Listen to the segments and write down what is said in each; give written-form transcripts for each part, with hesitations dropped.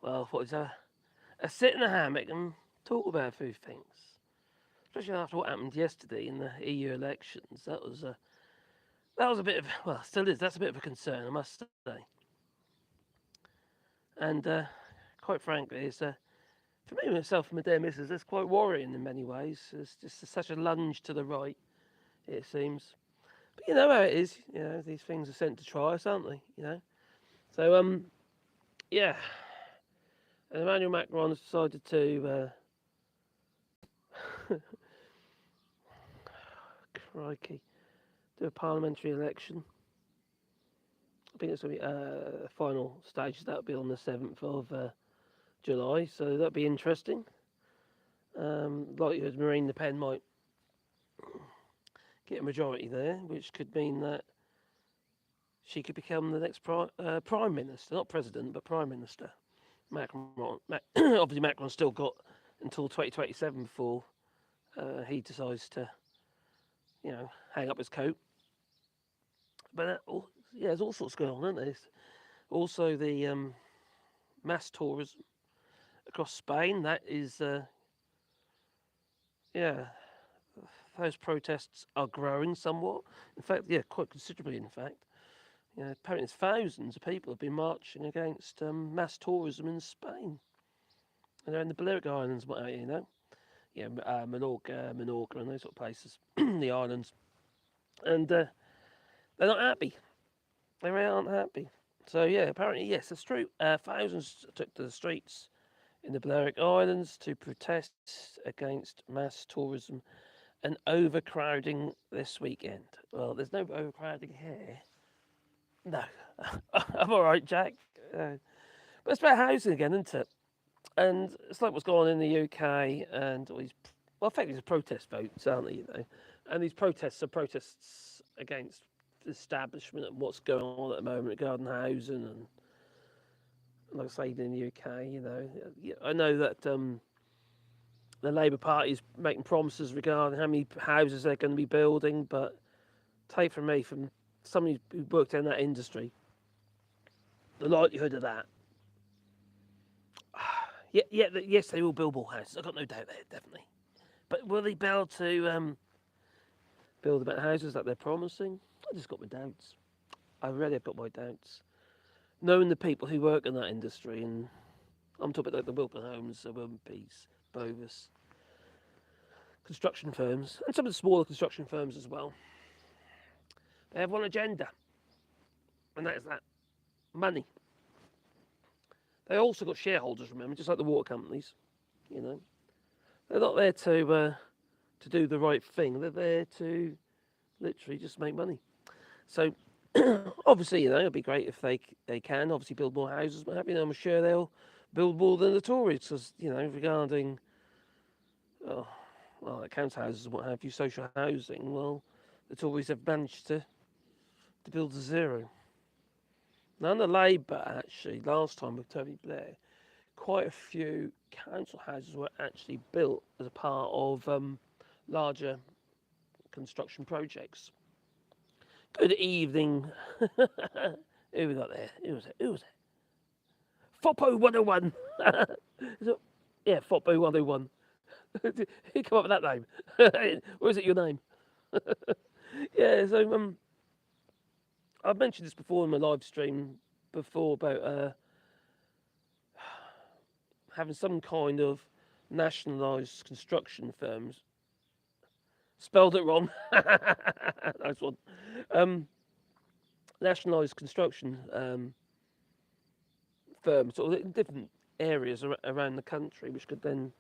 well, what is a sit in a hammock and talk about a few things, especially after what happened yesterday in the EU elections. That was a bit of, well, still is. That's a bit of a concern, I must say. And quite frankly, for me myself and my dear missus, it's quite worrying in many ways. It's just such a lunge to the right, it seems. But you know how it is. You know, these things are sent to try us, aren't they? You know. So yeah. And Emmanuel Macron has decided to, crikey, do a parliamentary election. I think it's going to be final stage. That'll be on the 7th of July, so that'll be interesting. Likelihood Marine Le Pen might get a majority there, which could mean that she could become the next prime minister, not president, but prime minister. Obviously Macron's still got until 2027 before he decides to, hang up his coat. But yeah, there's all sorts going on, isn't there? Also, the mass tourism across Spain. That is, yeah, those protests are growing somewhat. In fact, yeah, quite considerably. In fact, apparently thousands of people have been marching against mass tourism in Spain, and they're in the Balearic Islands, what have you, yeah, Menorca, and those sort of places, the islands, and they're not happy. They really aren't happy. So yeah, apparently yes, it's true. Thousands took to the streets in the Balearic Islands to protest against mass tourism and overcrowding this weekend. Well, there's no overcrowding here. No, I'm all right, Jack. But it's about housing again, isn't it? And it's like what's going on in the UK and all these, well, effectively, it's protest votes, aren't they? And these protests are protests against the establishment and what's going on at the moment regarding housing and like I say in the UK, I know that the Labour Party is making promises regarding how many houses they're going to be building, but take from me, from somebody who worked in that industry, the likelihood of that, yes, they will build more houses. I've got no doubt there, definitely. But will they be able to build about houses that they're promising? I just got my doubts. I really have got my doubts. Knowing the people who work in that industry, and I'm talking about like the Wilton Homes, the Wilton Bovis, construction firms, and some of the smaller construction firms as well. They have one agenda, and that is that money. They also got shareholders, remember, just like the water companies. You know, they're not there to do the right thing. They're there to literally just make money. So obviously, it'd be great if they can obviously build more houses. But I'm sure they'll build more than the Tories because regarding oh, well, it counts houses and what have you, social housing. Well, the Tories have managed to build to zero. None of Labour actually last time with Tony Blair, quite a few council houses were actually built as a part of larger construction projects. Good evening. Who we got there? Who was it? Foppo 101. Yeah, Foppo 101. Who come up with that name? Or is it your name? Yeah, so I've mentioned this before in my live stream before about having some kind of nationalised construction firms. Spelled it wrong. Nice one. Nationalised construction firms, sort of in different areas around the country, which could then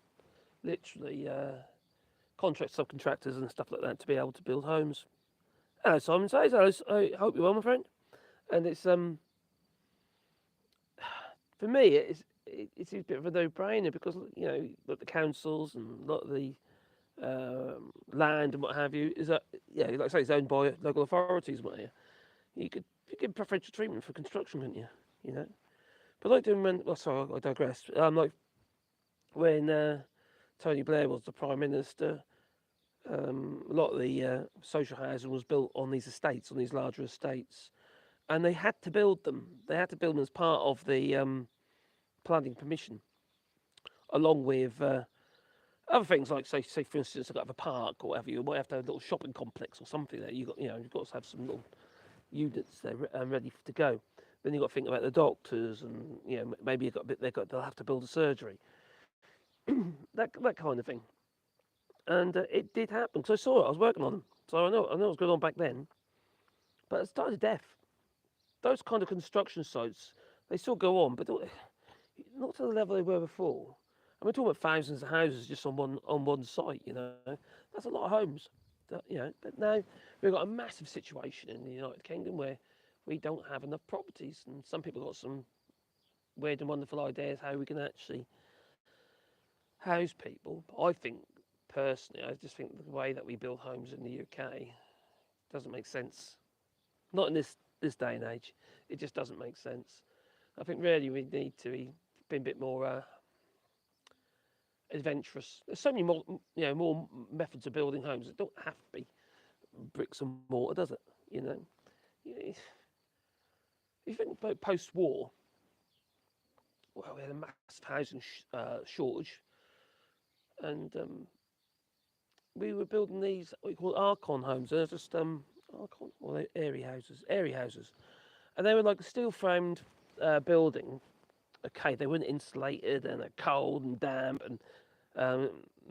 literally contract subcontractors and stuff like that to be able to build homes. Hello, Simon says. I hope you're well, my friend. And it's for me, it's a bit of a no-brainer because like the councils and a lot of the land and what have you is that like I say, it's owned by local authorities. What you get preferential treatment for construction, couldn't you? You know, but like doing when sorry, I digress. Like when Tony Blair was the prime minister, a lot of the social housing was built on these estates, on these larger estates, and they had to build them. They had to build them as part of the planning permission, along with other things like say for instance, I've got to have a park or whatever. You might have to have a little shopping complex or something there. You've got to have some little units there ready to go. Then you've got to think about the doctors, and maybe they'll have to build a surgery, that kind of thing. And it did happen because I saw it. I was working on them, so I know it was going on back then. But it's died a death. Those kind of construction sites, they still go on, but not to the level they were before. And we're talking about thousands of houses just on one site. That's a lot of homes. But now we've got a massive situation in the United Kingdom where we don't have enough properties, and some people got some weird and wonderful ideas how we can actually house people. I think personally, I just think the way that we build homes in the UK doesn't make sense. Not in this day and age. It just doesn't make sense. I think really we need to be a bit more adventurous. There's so many more methods of building homes. It don't have to be bricks and mortar, does it? If you think about post-war, well, we had a massive housing shortage, and we were building these what we call Archon homes. They're just Archon, or they're airy houses, and they were like a steel-framed building. Okay, they weren't insulated and they're cold and damp, and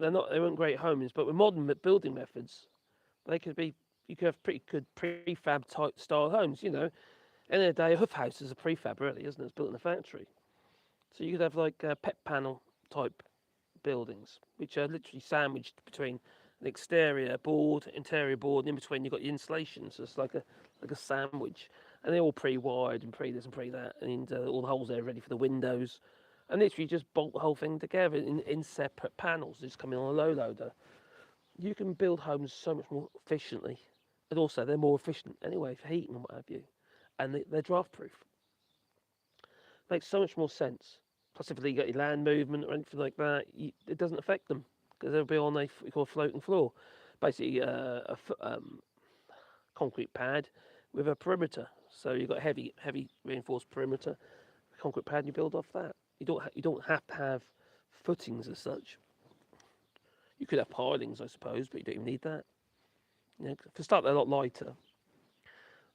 they weren't great homes. But with modern building methods, they could be. You could have pretty good prefab type style homes. End of the day, a hoof house is a prefab, really, isn't it? It's built in a factory. So you could have like pet panel type buildings, which are literally sandwiched between an exterior board, interior board, and in between you've got your insulation. So it's like a sandwich, and they're all pre-wired and pre this and pre that, and all the holes there ready for the windows, and literally just bolt the whole thing together in separate panels. Just coming on a low loader. You can build homes so much more efficiently, and also they're more efficient anyway for heating and what have you, and they're draft proof. Makes so much more sense. Plus, if you got your land movement or anything like that, it doesn't affect them because they'll be on what you call a floating floor, basically concrete pad with a perimeter. So you've got heavy reinforced perimeter, concrete pad, and you build off that. You don't have to have footings as such. You could have pilings, I suppose, but you don't even need that. For start, they're a lot lighter.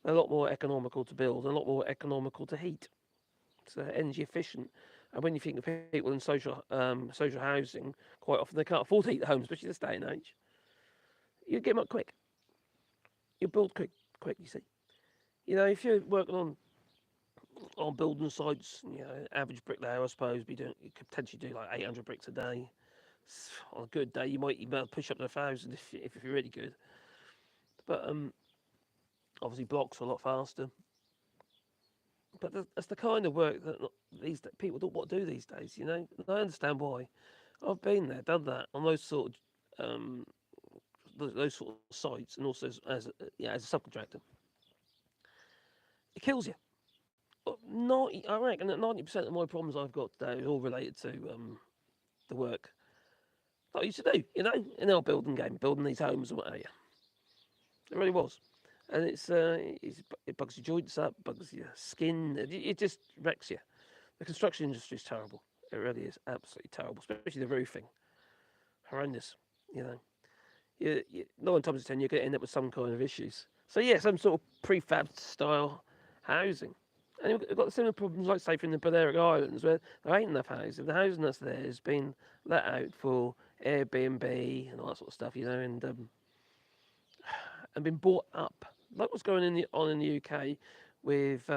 They're a lot more economical to build, and a lot more economical to heat. So energy efficient. And when you think of people in social housing, quite often they can't afford to heat the homes, especially this day and age. You get them up quick. You build quick. You see. If you're working on building sites, average bricklayer, I suppose, you could potentially do like 800 bricks a day. On a good day, you might even push up to 1,000 if you're really good. But obviously blocks are a lot faster. But that's the kind of work that these people don't want to do these days, And I understand why. I've been there, done that on those sort of sites, and also as a subcontractor. It kills you. I reckon that 90% of my problems I've got today are all related to the work that I used to do, in our building game, building these homes and what have you. It really was. And it bugs your joints up, bugs your skin. It just wrecks you. The construction industry is terrible. It really is absolutely terrible, especially the roofing. Horrendous, you know. 9 times out of 10, you're going to end up with some kind of issues. So, yeah, some sort of prefab style housing. And we've got similar problems, like, say, from the Balearic Islands, where there ain't enough housing. The housing that's there has been let out for Airbnb and all that sort of stuff, and been bought up. Like what's going on in the UK with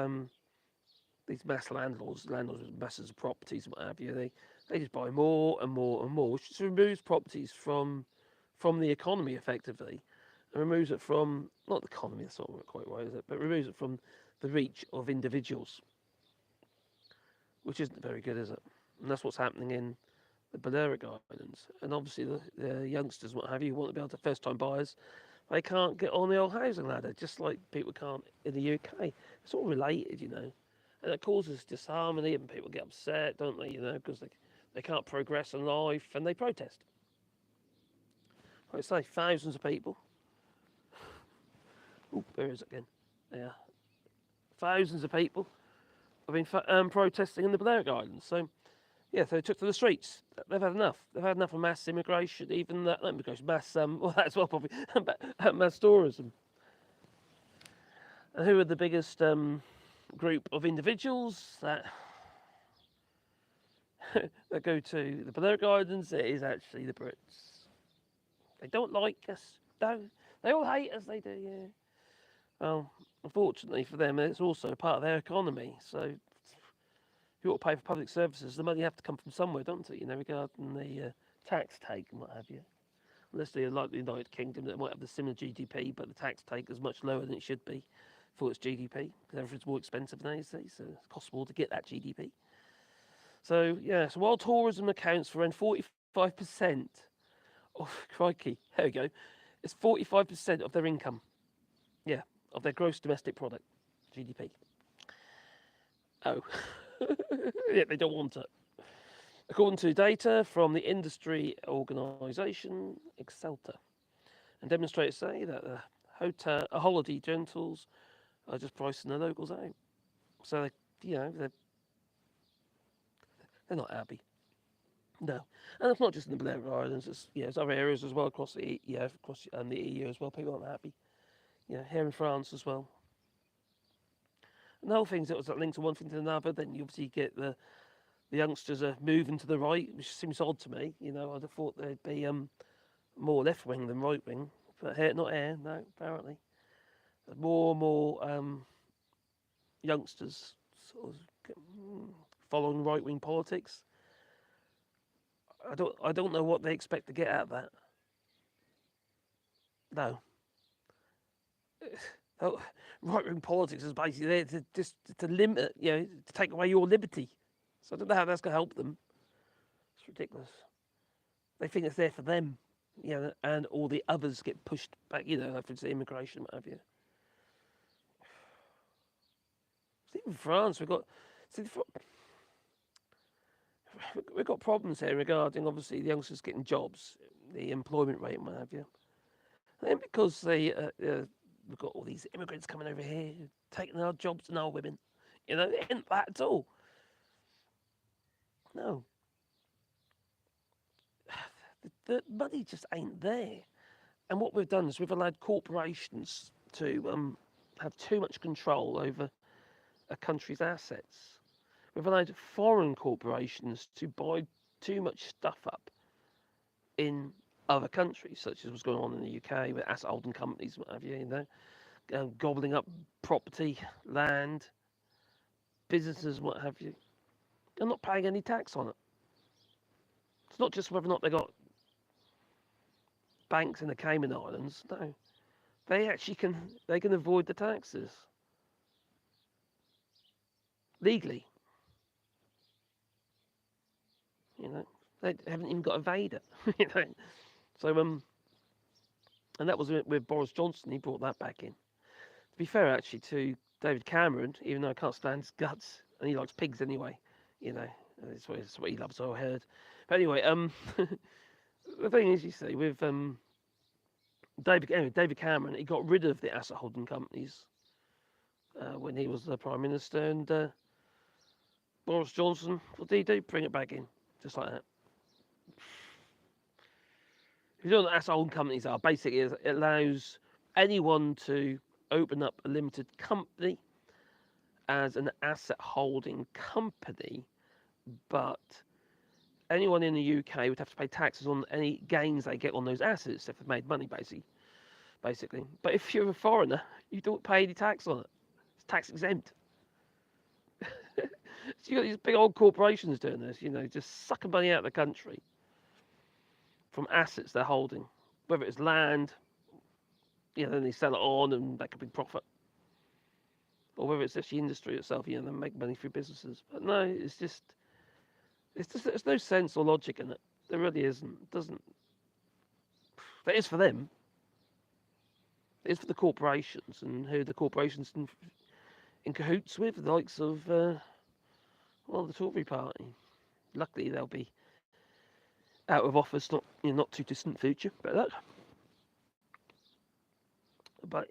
these mass landlords with masses of properties and what have you. They just buy more and more and more, which just removes properties from the economy effectively, and removes it from, not the economy, that's not quite right, is it? But removes it from the reach of individuals, which isn't very good, is it? And that's what's happening in the Balearic Islands. And obviously the youngsters, what have you, want to be able to first-time buyers. They can't get on the old housing ladder, just like people can't in the UK. It's all related, and it causes disharmony, and people get upset, don't they? Because they can't progress in life, and they protest. Like I say, thousands of people. Oh, where is it again? Yeah, thousands of people have been protesting in the Balearic Islands. So Yeah, so they took to the streets. They've had enough. They've had enough of mass immigration, even that not immigration, mass well that as well probably, mass tourism. And who are the biggest group of individuals that go to the Balearic Islands? It is actually the Brits. They don't like us. No, they all hate us. They do. Yeah. Well, unfortunately for them, it's also part of their economy. So if you want to pay for public services, the money have to come from somewhere, don't it? Regarding the tax take and what have you. Unless they're like the United Kingdom that might have the similar GDP, but the tax take is much lower than it should be for its GDP because everything's more expensive nowadays, so it's possible to get that GDP. So yeah, so while tourism accounts for around 45%, oh crikey, there we go, it's 45% of their income. Yeah, of their gross domestic product, GDP. Oh, yeah, they don't want it. According to data from the industry organisation Excelta, and demonstrators say that holiday rentals are just pricing the locals out. So they're not happy. No, and it's not just in the Balearic Islands. It's other areas as well across the the EU as well. People aren't happy. Here in France as well. And the whole thing's it was linked to one thing to another. Then you obviously get the youngsters are moving to the right, which seems odd to me. I'd have thought they'd be more left wing than right wing, but here not here. No, apparently, more and more youngsters sort of following right wing politics. I don't know what they expect to get out of that. No. Oh, right wing politics is basically there to just to limit, to take away your liberty. So I don't know how that's going to help them. It's ridiculous. They think it's there for them, and all the others get pushed back. Like for instance, immigration, what have you. Even France, we've got problems here regarding obviously the youngsters getting jobs, the employment rate, and what have you. And because we've got all these immigrants coming over here, taking our jobs and our women. It ain't that at all. No. The money just ain't there. And what we've done is we've allowed corporations to have too much control over a country's assets. We've allowed foreign corporations to buy too much stuff up in other countries, such as what's going on in the UK with asset holding companies, what have you, gobbling up property, land, businesses, what have you. They're not paying any tax on it. It's not just whether or not they got banks in the Cayman Islands. No, they can avoid the taxes legally. They haven't even got a Vader. So and that was with Boris Johnson. He brought that back in. To be fair, actually, to David Cameron, even though I can't stand his guts, and he likes pigs anyway. That's what he loves. So I heard. But anyway, the thing is, you see, with David Cameron, he got rid of the asset holding companies when he was the Prime Minister, and Boris Johnson, what did he do? Bring it back in, just like that. If you know what asset holding companies are, basically it allows anyone to open up a limited company as an asset holding company, but anyone in the UK would have to pay taxes on any gains they get on those assets if they've made money, basically. But if you're a foreigner, you don't pay any tax on it. It's tax exempt. So you got these big old corporations doing this, just sucking money out of the country from assets they're holding, whether it's land, then they sell it on and make a big profit, or whether it's just the industry itself, they make money through businesses. But no, it's just there's no sense or logic in it. There really isn't. It doesn't. That is for them. It is for the corporations, and who the corporations in cahoots with, the likes of the Tory party. Luckily, they'll be out of office not too distant future, but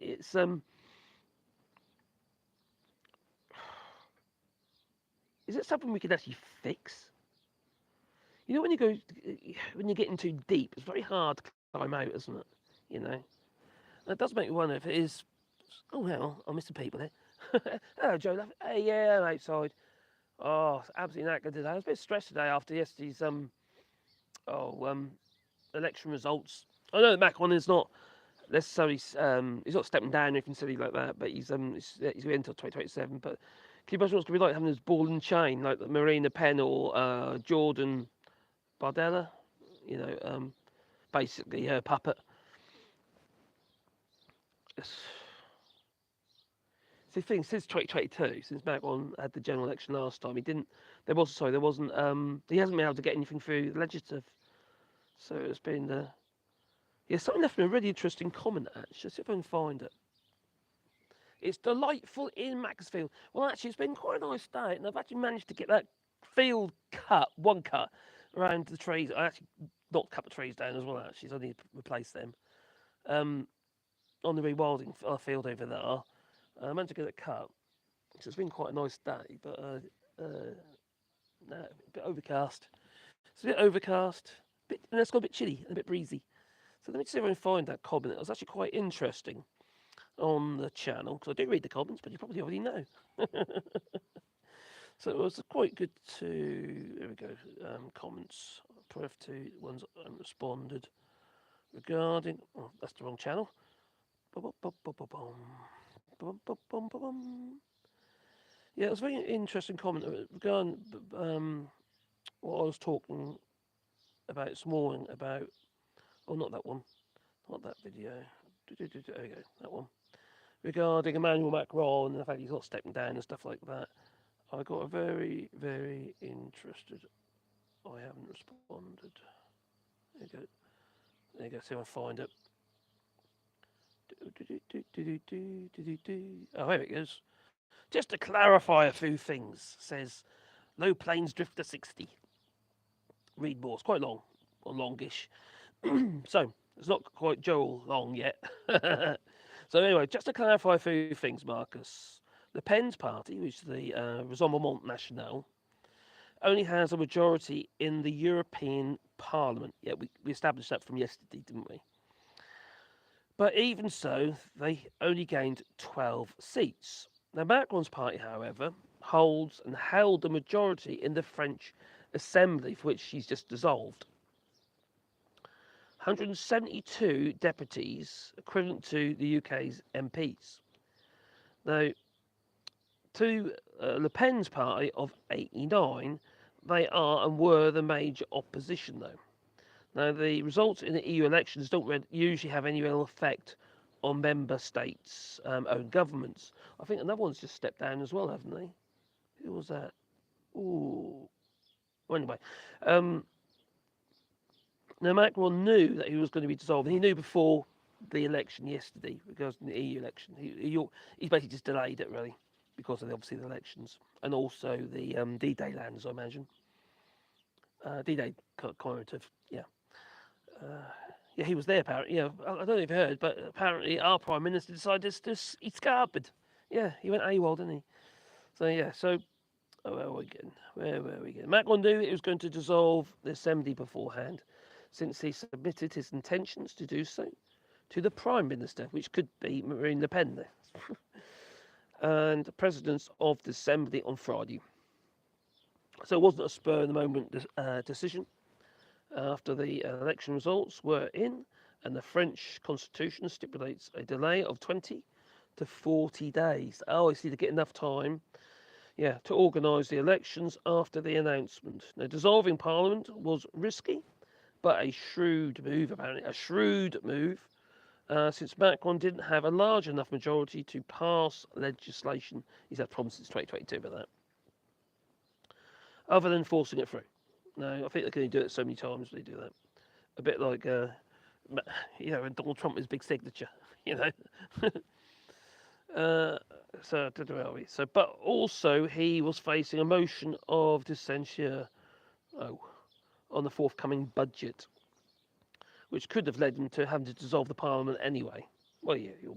it's is it something we could actually fix? You know, when you're getting too deep, it's very hard to climb out, isn't it? You know, and it does make me wonder if it is. Oh, hang on, I'm missing people here. Hello, Joe. Hey, yeah, I'm outside. Oh, it's absolutely knackered today. I was a bit stressed today after yesterday's oh election results. I know that Macron is not necessarily he's not stepping down or anything silly like that, but he's going until 2027. But can you imagine what's going to be like having this ball and chain like Marine Le Pen or Jordan Bardella? You know, basically her puppet. It's, the thing since 2022, since Macron had the general election last time, he didn't. There wasn't. He hasn't been able to get anything through the legislative. So it's been. Yeah, something left me a really interesting comment actually. See if I can find it. It's delightful in Macclesfield. Well, actually, it's been quite a nice day, and I've actually managed to get that field cut, one cut around the trees. I actually not cut the trees down as well. Actually, so I need to replace them. On the rewilding field over there, I managed to get it cut. So it's been quite a nice day, but no, a bit overcast. It's a bit overcast, and it's got a bit chilly and a bit breezy. So let me see if I can find that comment. It was actually quite interesting on the channel because I do read the comments, but you probably already know. So it was quite good to. Here we go. Comments. Pref to ones responded regarding. Oh, that's the wrong channel. Yeah, it was a very interesting comment regarding what I was talking about this morning about. Oh, not that one. Not that video. There we go. That one. Regarding Emmanuel Macron and the fact he's not stepping down and stuff like that. I got a very, very interested. I haven't responded. There you go. There you go. See if I find it. Oh, here it goes. Just to clarify a few things, says low planes drift to 60. Read more. It's quite long, or longish. So it's not quite Joel long yet. So anyway, just to clarify a few things, Marcus. Le Pen's party, which is the Rassemblement National, only has a majority in the European Parliament. Yeah, we established that from yesterday, didn't we? But even so, they only gained 12 seats. Now, Macron's party, however, holds and held a majority in the French Assembly, for which she's just dissolved. 172 deputies, equivalent to the UK's MPs. Now, to Le Pen's party of 89, they are and were the major opposition, though. Now, the results in the EU elections don't usually have any real effect on member states' own governments. I think another one's just stepped down as well, haven't they? Who was that? Ooh. Well, anyway, now Macron knew that he was going to be dissolved. He knew before the election yesterday, because the EU election, he basically just delayed it really because of obviously the elections and also the D-Day lands, I imagine. D-Day commemorative, yeah. Yeah, he was there apparently. Yeah, I don't know if you heard, but apparently our Prime Minister decided to eat scarpered. Yeah, he went AWOL, didn't he? So yeah, where were we getting? Where were we getting? Macron knew he was going to dissolve the assembly beforehand, since he submitted his intentions to do so to the Prime Minister, which could be Marine Le Pen, and the presidents of the assembly on Friday. So it wasn't a spur of the moment decision. After the election results were in, and the French constitution stipulates a delay of 20 to 40 days. Oh, I see, to get enough time, yeah, to organise the elections after the announcement. Now, dissolving Parliament was risky, but a shrewd move, apparently. A shrewd move, since Macron didn't have a large enough majority to pass legislation. He's had problems since 2022 with that, other than forcing it through. No, I think they can only do it so many times they do that. A bit like, when Donald Trump is big signature, you know. So, where are we? So, but also he was facing a motion of censure, on the forthcoming budget, which could have led him to having to dissolve the parliament anyway. Well, yeah, you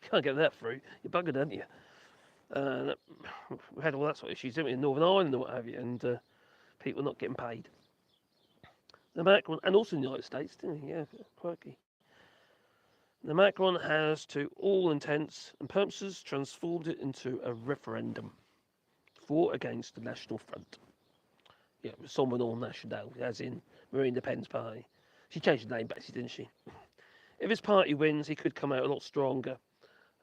can't get that through. You're buggered, aren't you? We had all that sort of issues, didn't we, in Northern Ireland and what have you, and people not getting paid. The Macron, and also in the United States, didn't he? Yeah, quirky. The Macron has, to all intents and purposes, transformed it into a referendum for against the National Front. Yeah, Rassemblement National, as in Marine Le Pen's party. She changed the name, basically, didn't she? If his party wins, he could come out a lot stronger.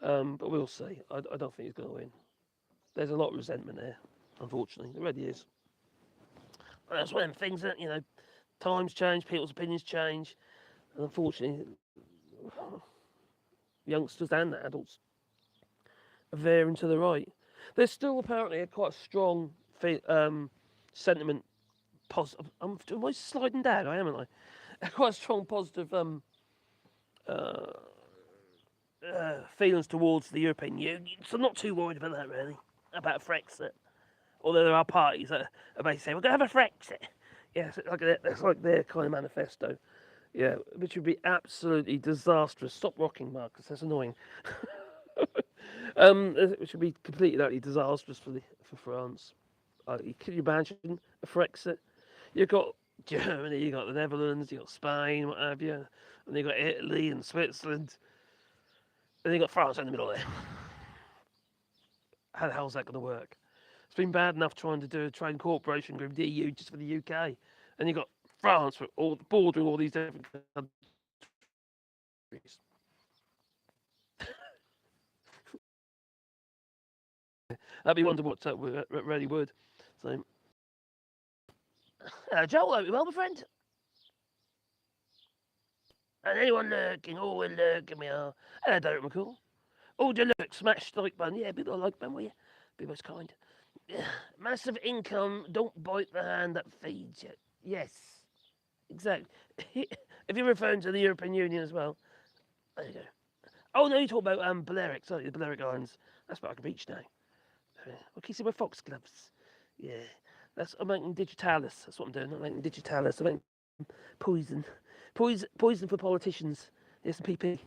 But we'll see. I don't think he's going to win. There's a lot of resentment there, unfortunately. There really is. And that's one of them things that, times change, people's opinions change. And unfortunately, youngsters and adults are veering to the right. There's still apparently a quite strong sentiment. Positive. Am I sliding down? I am, aren't I? Quite a strong positive uh, feelings towards the European Union. So I'm not too worried about that, really, about Brexit. Although there are parties that are basically saying, we're going to have a Brexit. Yeah, it's like their kind of manifesto. Yeah, which would be absolutely disastrous. Stop rocking, Marcus. That's annoying. Which would be completely utterly disastrous for France. Can you imagine a Brexit? You've got Germany, you've got the Netherlands, you've got Spain, what have you, and you've got Italy and Switzerland, and you've got France in the middle there. How the hell's that going to work? It's been bad enough trying to do a trade cooperation agreement with the EU just for the UK, and you've got France bordering all these different countries. That'd be wonder what that really would. So, Joel, hope you well, my friend. And anyone lurking, oh, we're lurking, we are. Hello, Derek McCall. Oh, the look, smash the like button. Yeah, people like button, will you? Be most kind. Massive income, don't bite the hand that feeds you. Yes, exactly. If you're referring to the European Union as well, there you go. Oh no, you talk about Balearic, sorry, the Balearic Islands. That's Barker Beach now. Well, can you see my foxgloves? Yeah, I'm making digitalis. That's what I'm doing. I'm making digitalis. I'm making poison, poison for politicians. Yes, and PP.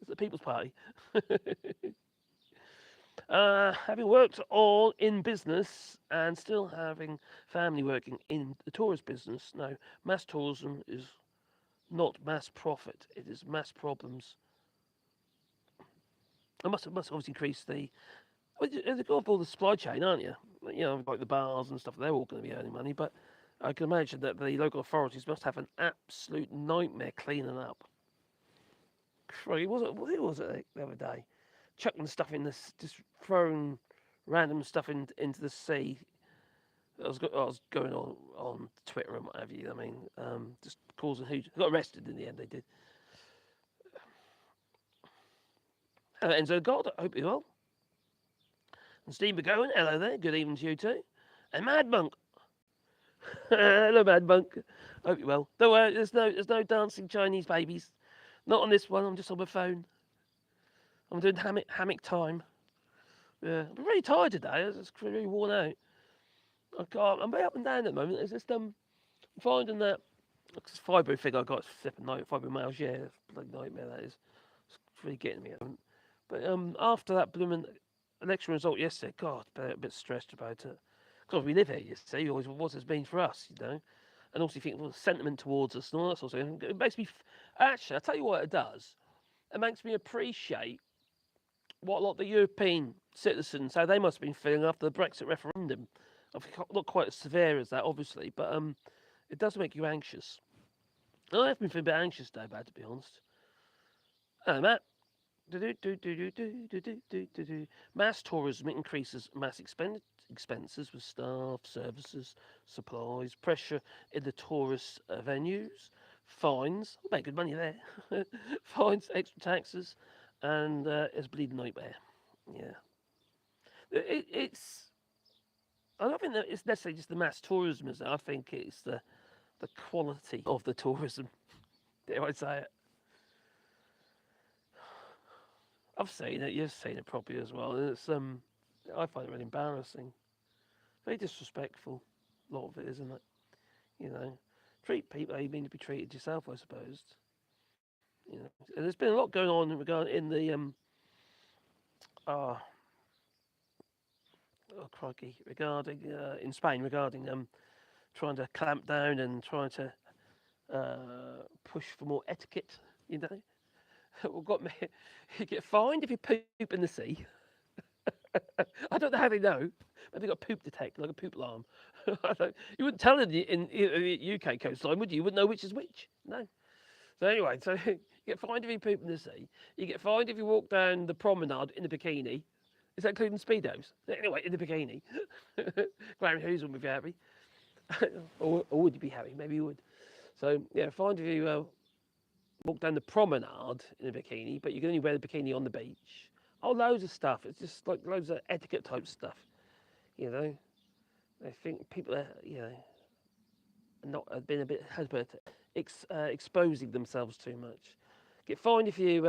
It's the People's Party. Having worked all in business and still having family working in the tourist business, no, mass tourism is not mass profit. It is mass problems. I must obviously increase the. Well, they've got all the supply chain, aren't you? Like the bars and stuff. They're all going to be earning money, but I can imagine that the local authorities must have an absolute nightmare cleaning up. What was it the other day? Chucking stuff in this, just throwing random stuff into the sea. I was going on Twitter and what have you. I mean, just causing hoot. Got arrested in the end. They did. Enzo God, I hope you're well. And Steve McGowan, hello there. Good evening to you too. And Mad Monk, hello Mad Monk. Hope you're well. Don't worry, there's no dancing Chinese babies. Not on this one. I'm just on my phone. I'm doing hammock time. Yeah, I'm really tired today. I'm just really worn out. I'm very up and down at the moment. It's just finding that fibro thing I got flipping night fibromyalgia. Yeah, it's a bloody nightmare that is. It's really getting me at the moment. But after that blooming election result yesterday, God, a bit stressed about it. Because we live here, you see, always what it's been for us, And also you think, well, sentiment towards us and all that sort of thing. It makes me, actually, I'll tell you what it does. It makes me appreciate what a lot of the European citizens, how they must have been feeling after the Brexit referendum. Not quite as severe as that, obviously, but it does make you anxious. I've been feeling a bit anxious today, to be honest. Hello, Matt. Mass tourism increases mass expenses with staff, services, supplies, pressure in the tourist venues, fines. I'll make good money there. Fines, extra taxes, and it's a bleeding nightmare. Yeah, it's. I don't think that it's necessarily just the mass tourism. I think it's the quality of the tourism. Dare I say it? I've seen it. You've seen it probably as well. And it's I find it really embarrassing. Very disrespectful. A lot of it, isn't it? You know, treat people how you mean to be treated yourself, I suppose. And there's been a lot going on in the oh, crikey, regarding in Spain regarding trying to clamp down and trying to push for more etiquette. You know, what got me? You get fined if you poop in the sea. I don't know how they know. Maybe they got a poop detector, like a poop alarm. You wouldn't tell in the UK coastline, would you? You wouldn't know which is which. No. So anyway, so you get fined if you poop in the sea. You get fined if you walk down the promenade in a bikini. Is that including speedos? Anyway, in the bikini. Graham Hughes would be happy. Or would you be happy? Maybe you would. So yeah, fined if you walk down the promenade in a bikini, but you can only wear the bikini on the beach. Oh, loads of stuff. It's just like loads of etiquette type stuff. You know, I think people are, not been a bit hesitant, exposing themselves too much. Get fined if you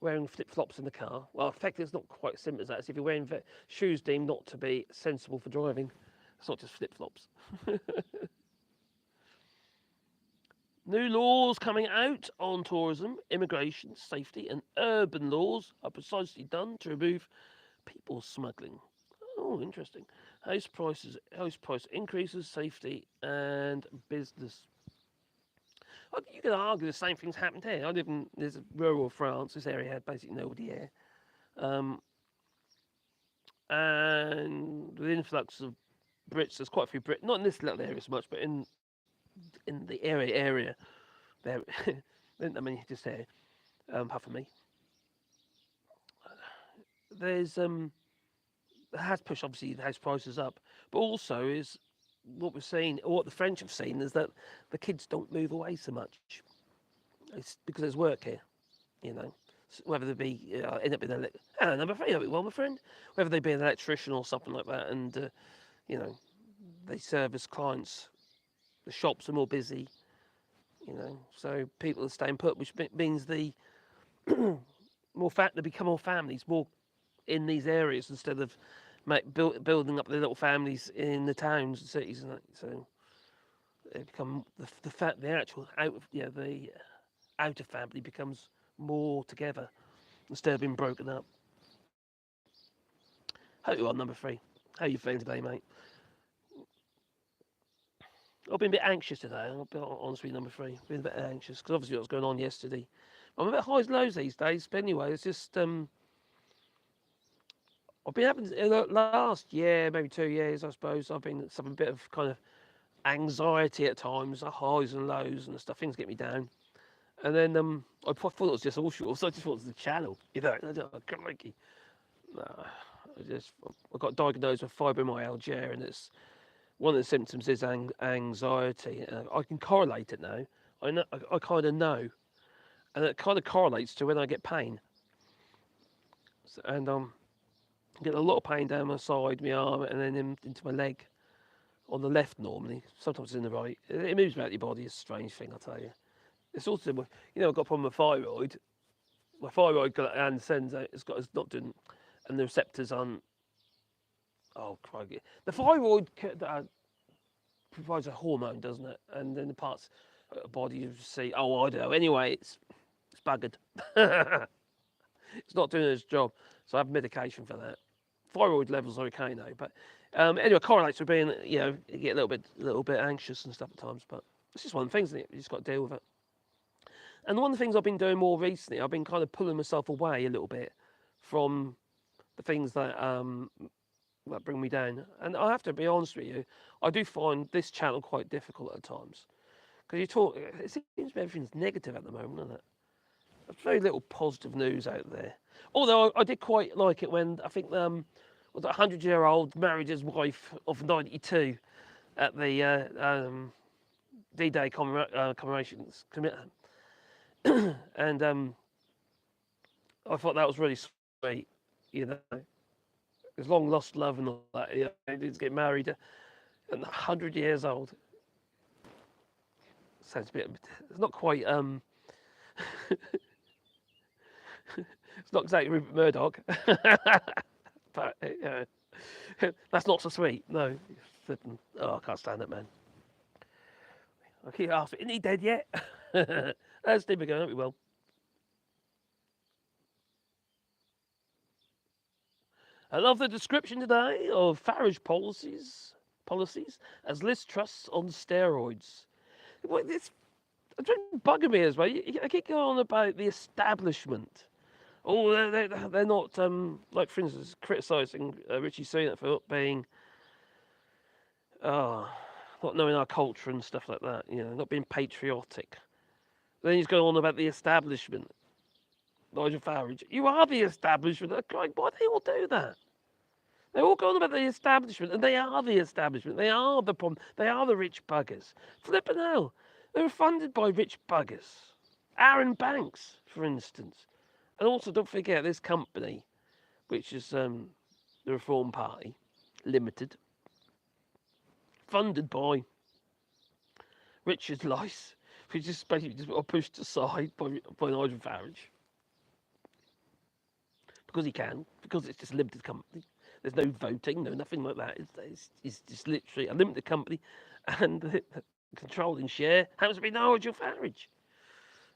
wearing flip flops in the car. Well, effectively, it's not quite as simple as that. It's if you're wearing shoes deemed not to be sensible for driving. It's not just flip flops. New laws coming out on tourism, immigration, safety, and urban laws are precisely done to remove people smuggling. Oh, interesting. House price increases, safety, and business. You could argue the same things happened here. I live in rural France. This area had basically nobody here, and with the influx of Brits, there's quite a few Brits. Not in this little area so much, but in the area there. I mean, just here, apart from me, there's has pushed obviously the house prices up, but also is what we're seeing, or what the French have seen, is that the kids don't move away so much. It's because there's work here, you know. Whether they be end up being number three, well, my friend, whether they be an electrician or something like that, and you know, they service clients. The shops are more busy, you know, so people are staying put, which means the they become more families, more in these areas instead of building up their little families in the towns and cities, and that. So they become the actual the outer family becomes more together instead of being broken up. Hope you're on number three. How are you feeling today, mate? I've been a bit anxious today. I'll be honest with you, number three. Been a bit anxious because obviously what was going on yesterday. I'm a bit highs and lows these days, but anyway, it's just I've been having in the last year, maybe 2 years, I suppose. I've been suffering a bit of kind of anxiety at times, highs and lows and stuff. Things get me down. And then I thought it was just AllShorts. I just thought it was the channel, you know. Crikey. No, I got diagnosed with fibromyalgia, and it's one of the symptoms is anxiety. I can correlate it now. I know. I kind of know, and it kind of correlates to when I get pain. So, and I get a lot of pain down my side, my arm, and then into my leg. On the left normally, sometimes in the right. It moves about your body. It's a strange thing, I tell you. It's also, I've got a problem with thyroid. My thyroid gland sends out. It's not doing, and the receptors aren't. Oh, crikey! The thyroid provides a hormone, doesn't it? And then the parts of the body you see. Oh, I don't know. Anyway, it's buggered. It's not doing its job, so I have medication for that. Thyroid levels are okay now, but anyway, correlates with being, you get a little bit anxious and stuff at times. But it's just one of the things, isn't it? You just got to deal with it. And one of the things I've been doing more recently, I've been kind of pulling myself away a little bit from the things that bring me down. And I have to be honest with you, I do find this channel quite difficult at times because it seems everything's negative at the moment, doesn't it? There's very little positive news out there. Although I did quite like it when I think was a 100-year-old married his wife of 92 at the D-Day commemorations, and I thought that was really sweet. His long lost love and all that. He did get married at 100 years old. Sounds a bit. It's not quite. It's not exactly Rupert Murdoch, but that's not so sweet. No, oh, I can't stand that man. I keep asking, isn't he dead yet? That's Steve again, hope he will. I love the description today of Farage policies policies as Liz trusts on steroids. Well, it's bugging me as well. I keep going on about the establishment. Oh, they're not, like, for instance, criticising Richie Sunak for not being, oh, not knowing our culture and stuff like that, not being patriotic. Then he's going on about the establishment. Nigel Farage, you are the establishment. Why do they all do that? They're all going about the establishment, and they are the establishment. They are the problem. They are the rich buggers. Flippin' hell. They were funded by rich buggers. Aaron Banks, for instance. And also, don't forget this company, which is the Reform Party Limited, funded by Richard Lice, which is basically just pushed aside by Nigel Farage. Because he can, because it's just a limited company. There's no voting, no nothing like that. It's just literally a limited company, and the controlling share happens to be Nigel Farage.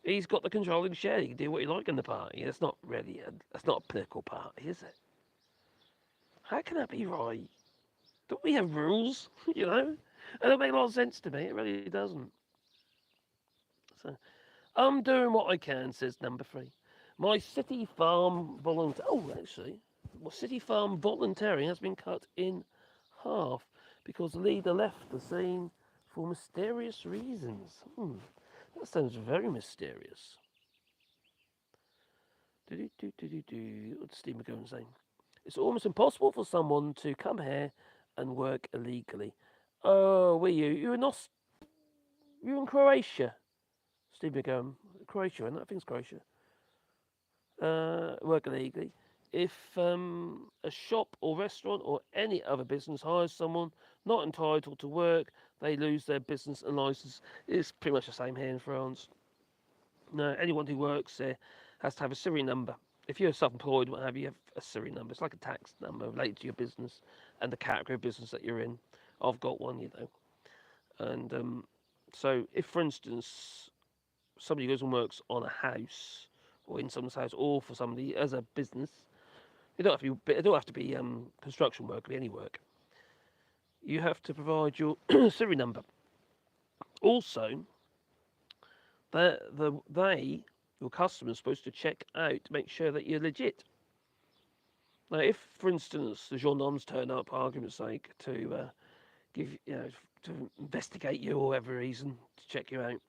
He's got the controlling share. He can do what he like in the party. That's not really that's not a political party, is it? How can that be right? Don't we have rules? It don't make a lot of sense to me. It really doesn't. So I'm doing what I can, says number 3. My city farm volunteer. Oh, actually, my city farm volunteering has been cut in half because the leader left the scene for mysterious reasons. That sounds very mysterious. What's Steve McGowan saying? It's almost impossible for someone to come here and work illegally. Oh, were you? You're in Croatia. Steve McGowan. Croatia, and I think it's Croatia. Work illegally. If a shop or restaurant or any other business hires someone not entitled to work, they lose their business and license. It's pretty much the same here in France. No, anyone who works there has to have a Siri number. If you're self-employed, what have you, have a Siri number. It's like a tax number related to your business and the category of business that you're in. I've got one, And so if, for instance, somebody goes and works on a house or in someone's house or for somebody as a business, it don't have to be construction work, it can be any work. You have to provide your Siri number. Also, your customer is supposed to check out to make sure that you're legit. Now, if, for instance, the gendarmes turn up, for argument's sake, to to investigate you or whatever reason, to check you out,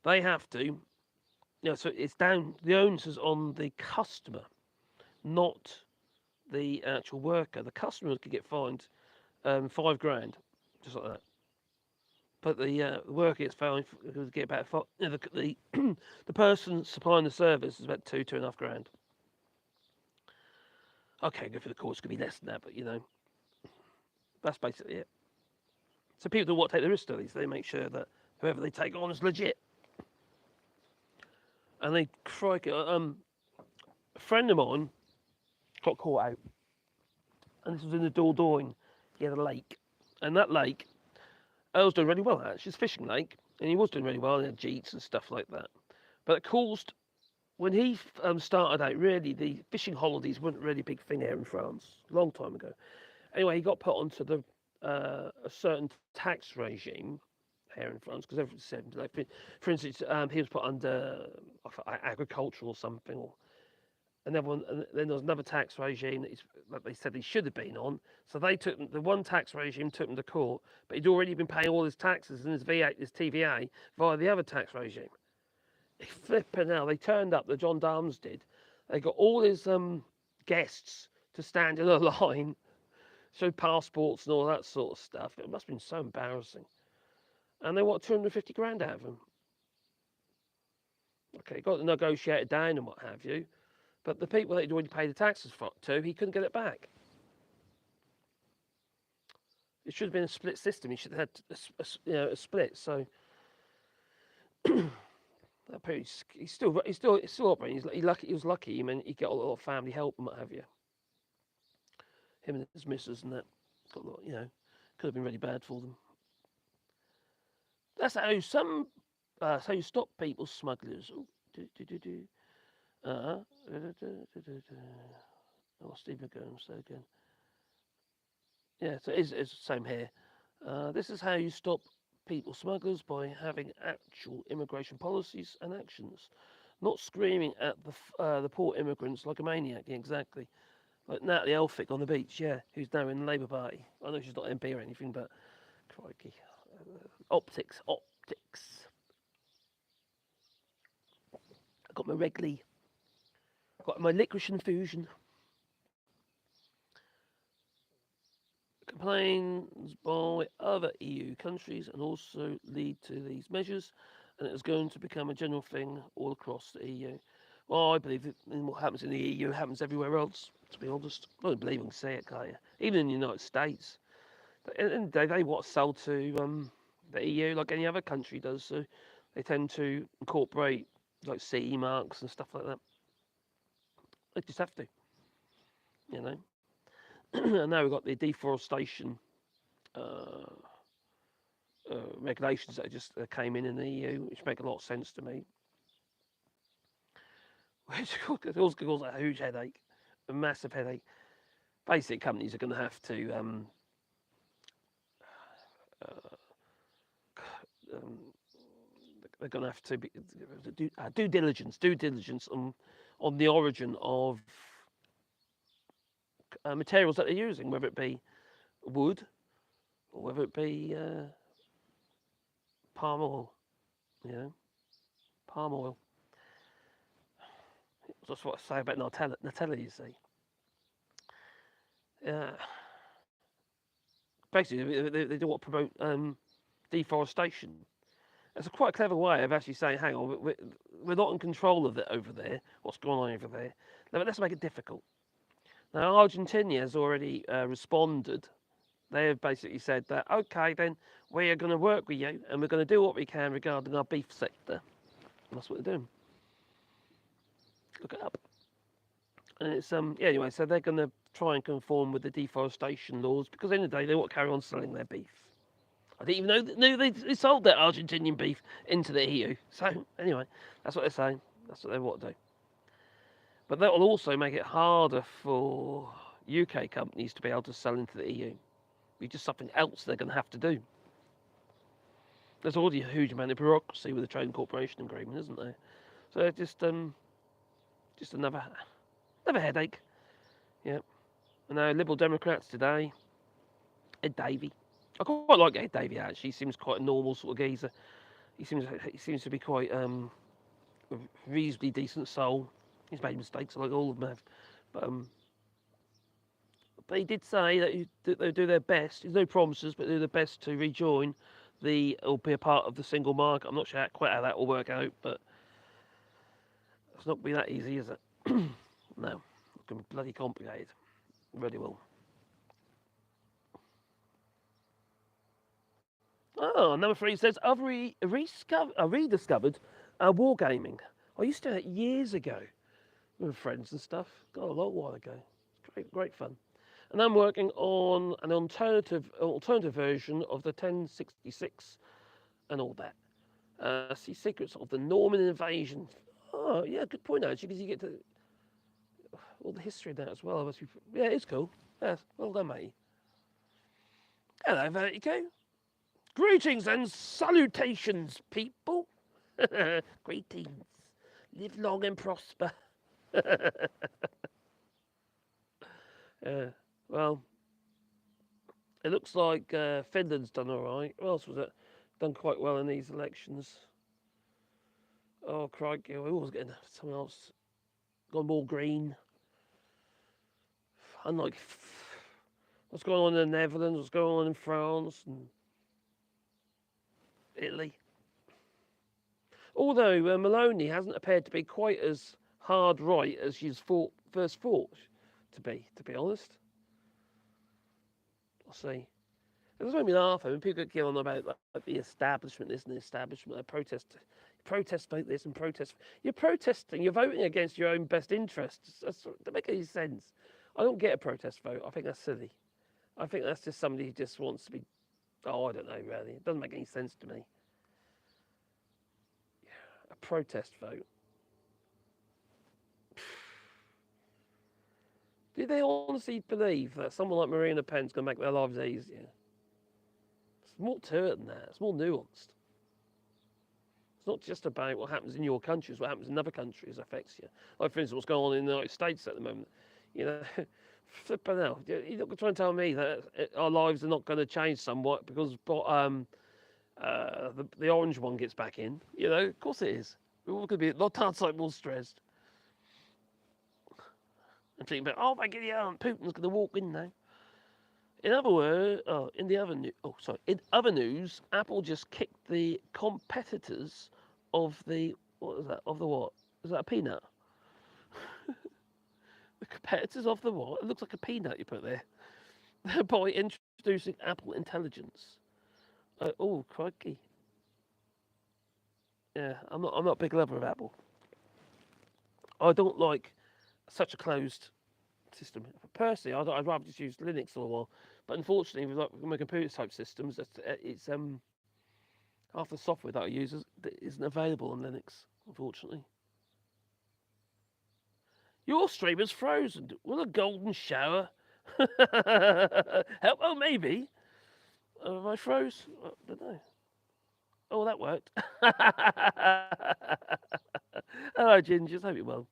they have to. So it's down. The onus is on the customer, not the actual worker. The customer could get fined £5,000, just like that. But the worker gets fined because get about the the person supplying the service is about £2,500. Okay, go for the course. Could be less than that, but that's basically it. So people don't want to take the risk of these. They make sure that whoever they take on is legit. And they crikey, a friend of mine got caught out, and this was in the Dordogne. He had a lake, and that lake, I was doing really well. Actually, it's a fishing lake, and he was doing really well. He had jeets and stuff like that. But it caused, when he started out, really the fishing holidays weren't really a big thing here in France. A long time ago. Anyway, he got put onto a certain tax regime here in France because everything's said. Like, for instance, he was put under agriculture or something, and then there was another tax regime that they said he should have been on. So they took the one tax regime, took him to court, but he'd already been paying all his taxes and his TVA via the other tax regime. Flipping out, they turned up. The gendarmes did. They got all his guests to stand in a line, show passports and all that sort of stuff. It must have been so embarrassing. And they want £250,000 out of him. Okay, got to negotiate it down and what have you. But the people that he'd already paid the taxes to, he couldn't get it back. It should have been a split system. He should have had a split. So he's still operating. He was lucky. I mean, he got a lot of family help and what have you. Him and his missus and that got a lot. Could have been really bad for them. That's how you stop people smugglers. Oh, Steve McGowan, so again. Yeah, so it's the same here. This is how you stop people smugglers by having actual immigration policies and actions, not screaming at the poor immigrants like a maniac. Yeah, exactly. Like Natalie Elphicke on the beach, yeah, who's now in the Labour Party. I know she's not MP or anything, but crikey. Optics, optics. I got my Wrigley, got my licorice infusion. Complaints by other EU countries and also lead to these measures, and it is going to become a general thing all across the EU. Well, I believe that what happens in the EU happens everywhere else, to be honest. I don't believe I can say it, can you? Even in the United States. And they what sell to the EU like any other country does, so they tend to incorporate like CE marks and stuff like that. They just have to, you know. And now we've got the deforestation uh, regulations that just came in the EU, which make a lot of sense to me. Which also causes a huge headache, a massive headache. Basic companies are going to have to uh, um, they're going to have to do diligence on the origin of materials that they're using, whether it be wood or whether it be palm oil. You know, palm oil. That's what I say about Nutella. You see, uh, basically they do what promote deforestation. It's a quite clever way of actually saying, hang on, we're not in control of it over there. What's going on over there? Now, let's make it difficult. Now, Argentina has already responded. They have basically said that, okay, then we are going to work with you and we're going to do what we can regarding our beef sector. And that's what they're doing. Look it up. And it's yeah, anyway, so they're going to try and conform with the deforestation laws because at the end of the day they want to carry on selling their beef. I didn't even know they sold their Argentinian beef into the EU. So anyway, that's what they're saying. That's what they want to do. But that will also make it harder for UK companies to be able to sell into the EU. Be just something else they're going to have to do. There's already a huge amount of bureaucracy with the Trade and Cooperation Agreement, isn't there? So it's just another headache. Yeah. And now Liberal Democrats today, Ed Davey. I quite like Ed Davey actually. He seems quite a normal sort of geezer. He seems to be quite a reasonably decent soul. He's made mistakes like all of them have, but but he did say that they'll do their best. There's no promises, but do their best to rejoin or be a part of the single market. I'm not sure quite how that will work out, but it's not going to be that easy, is it? No, it's going to be bloody complicated. It really will. Oh, number three says, I've rediscovered wargaming. I used to do it years ago with friends and stuff. Got a long while ago. Great fun. And I'm working on an alternative version of the 1066 and all that. See secrets of the Norman invasion. Oh, yeah, good point actually, because you get to all the history of that as well. Yeah, it's cool. Yes, well done, mate. Hello, Vertigo. Greetings and salutations, people. Greetings. Live long and prosper. Well, it looks like Finland's done all right. What else was it? Done quite well in these elections. Oh, crikey, we always getting someone else gone more green. Unlike what's going on in the Netherlands, what's going on in France and Italy. Although Maloney hasn't appeared to be quite as hard right as she's first thought to be honest. I'll see. It doesn't make me laugh. I mean, people get on about like, the establishment, this and the establishment. They protest vote this and protest. You're protesting. You're voting against your own best interests. That doesn't make any sense. I don't get a protest vote. I think that's silly. I think that's just somebody who just wants to be. Oh, I don't know. Really, it doesn't make any sense to me. A protest vote. Do they honestly believe that someone like Marina Penn's going to make their lives easier? It's more to it than that. It's more nuanced. It's not just about what happens in your country, it's what happens in other countries affects you. Like, for instance, what's going on in the United States at the moment. You know, flipping hell. You're not going to try and tell me that our lives are not going to change somewhat because the orange one gets back in. You know, of course it is. We're all going to be a lot outside more stressed. I'm thinking about, oh my god, Putin's going to walk in now. In other words, in other news, Apple just kicked the competitors of the what is that? Of the what? Is that a peanut? The competitors of the what? It looks like a peanut you put there. By introducing Apple Intelligence. Oh, crikey! Yeah, I'm not a big lover of Apple. I don't like such a closed system. Personally, I'd rather just use Linux for a while. But unfortunately, with like my computer type systems, it's half the software that I use isn't available on Linux, unfortunately. Your stream is frozen. Will a golden shower help? Oh, maybe. Have I froze? I don't know. Oh, that worked. Hello, Gingers. Hope you're well.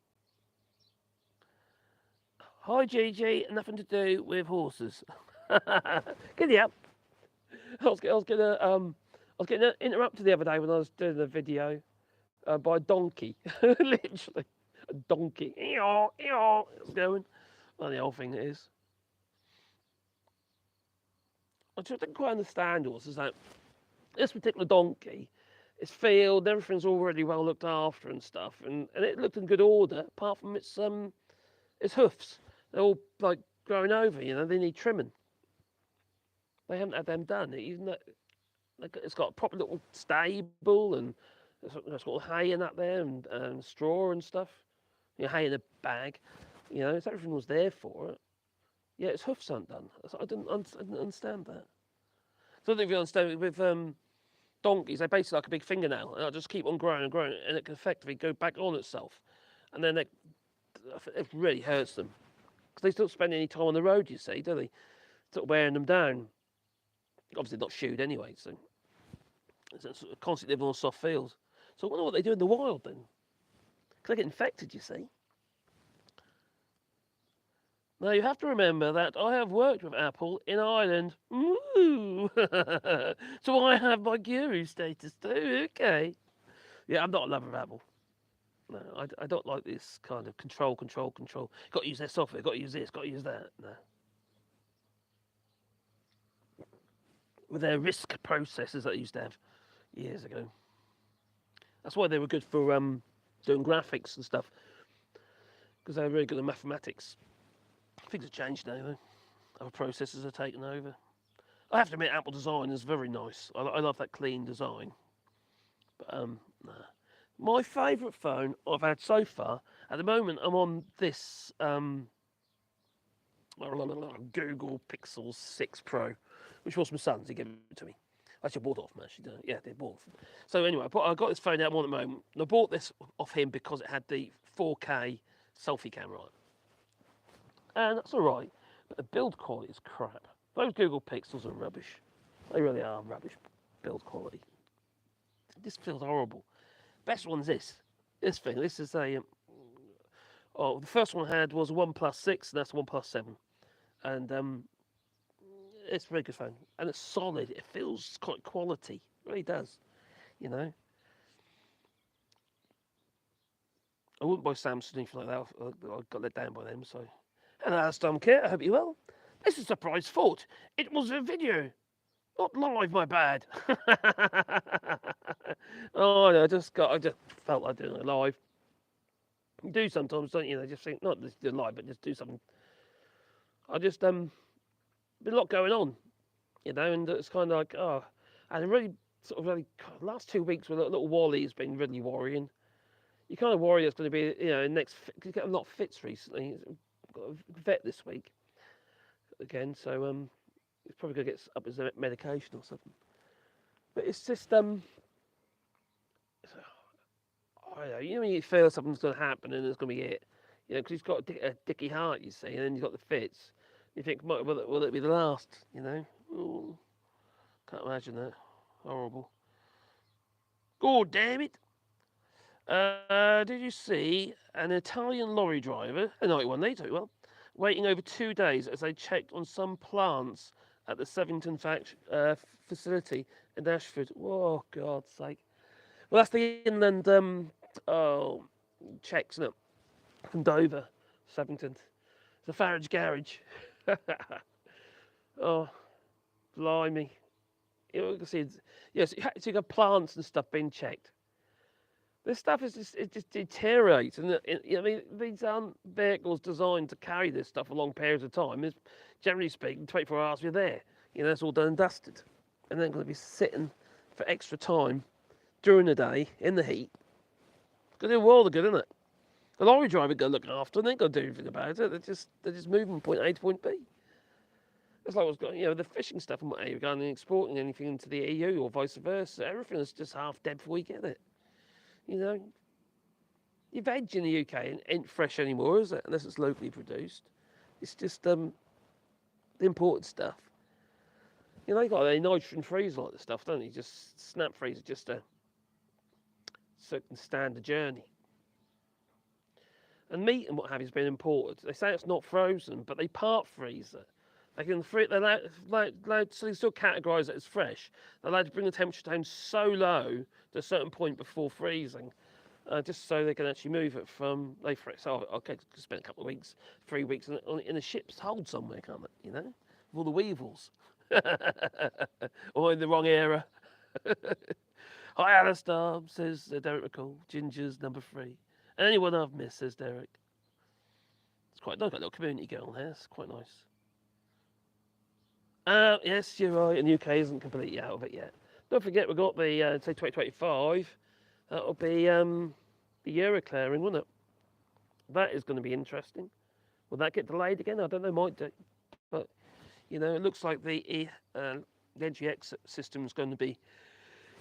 Hi, Gigi. Nothing to do with horses. Giddy up. I was getting interrupted the other day when I was doing a video by a donkey. Literally, a donkey. It's going. Well, the whole thing is. I just didn't quite understand what's is that this particular donkey, its field, everything's already well looked after and stuff, and it looked in good order, apart from its hoofs. They're all like growing over, you know, they need trimming. They haven't had them done. Even though it's got a proper little stable and it's got hay in that there and straw and stuff. You know, hay in a bag. You know, so everything was there for it. Yeah, its hoofs aren't done. I didn't understand that. So I don't think you understand with donkeys. They're basically like a big fingernail, and it'll just keep on growing and growing, and it can effectively go back on itself, and then it really hurts them because they don't spend any time on the road. You see, do they? Sort of wearing them down. Obviously not shoed anyway, so it's constantly living on soft fields. So I wonder what they do in the wild then. Because they get infected, you see. Now you have to remember that I have worked with Apple in Ireland. Woo! So I have my guru status too. Okay. Yeah, I'm not a lover of Apple. No, I don't like this kind of control. Got to use their software. Got to use this. Got to use that. No. With their risk processors that I used to have years ago. That's why they were good for doing graphics and stuff, because they were really good at mathematics. Things have changed now, though. Other processors are taken over. I have to admit, Apple design is very nice. I love that clean design. But nah. My favourite phone I've had so far, at the moment, I'm on this Google Pixel 6 Pro, which was my son's. He gave it to me. Actually, I bought it off him, actually. Yeah, they bought it. So anyway, I got this phone out at the moment. And I bought this off him because it had the 4K selfie camera on it. And that's all right, but the build quality is crap. Those Google Pixels are rubbish. They really are rubbish build quality. This feels horrible. Best one's this. This thing. This is a... the first one I had was a OnePlus 6, and that's a OnePlus 7. And it's a very good phone. And it's solid. It feels quite quality. It really does. You know? I wouldn't buy Samsung or anything like that. I got let down by them, so... Hello, Stomkit. I hope you're well. This is a surprise thought. It was a video. Not live, my bad. Oh, no, I just felt like doing it live. You do sometimes, don't you? They just think, not just do it live, but just do something. I just, been a lot going on, you know, and it's kind of like, and really, sort of really, last 2 weeks with little Wally has been really worrying. You kind of worry it's going to be, you know, next, because you get a lot of fits recently. Got a vet this week again, so he's probably going to get up his medication or something. But it's just I don't know, you know, when you feel something's going to happen and it's going to be it. You know, because he's got a dicky heart, you see, and then he's got the fits. You think, will it be the last? You know? Ooh, can't imagine that. Horrible. God damn it. Did you see an Italian lorry driver, a 91 they do well, waiting over 2 days as they checked on some plants at the Sevington facility in Ashford? Oh, God's sake. Well, that's the inland checks, isn't it? From Dover, Sevington. It's a Farage garage. Oh, blimey. You can see, yes, so you got plants and stuff being checked. This stuff is just, it just deteriorates, and I mean these aren't vehicles designed to carry this stuff for long periods of time. It's, generally speaking, 24 hours you're there. You know, it's all done and dusted, and then going to be sitting for extra time during the day in the heat. Going to do a world of good, isn't it? The lorry driver got to look after them. They ain't got to do anything about it. They're just moving from point A to point B. It's like what's going, you know, the fishing stuff and what regarding exporting anything into the EU or vice versa. Everything is just half dead before we get it. You know, your veg in the UK ain't fresh anymore, is it? Unless it's locally produced. It's just the imported stuff. You know, they got a nitrogen freezer like this stuff, don't they? Just snap freezer just so it can stand the journey. And meat and what have you has been imported. They say it's not frozen, but they part freeze it. They can they're allowed, so they still categorise it as fresh. They're allowed to bring the temperature down so low to a certain point before freezing, just so they can actually move it from. So okay, spend a couple of weeks, 3 weeks in a ship's hold somewhere, can't it? You know, with all the weevils, or in the wrong era. Hi, Alistair, says Derek McCall. Ginger's number 3. And anyone I've missed, says Derek. It's quite nice, got a little community going there. It's quite nice. Yes, you're right. And the UK isn't completely out of it yet. Don't forget, we've got the say 2025. That'll be the Euro clearing, won't it? That is going to be interesting. Will that get delayed again? I don't know. Might do. But you know, it looks like the NGX system is going to be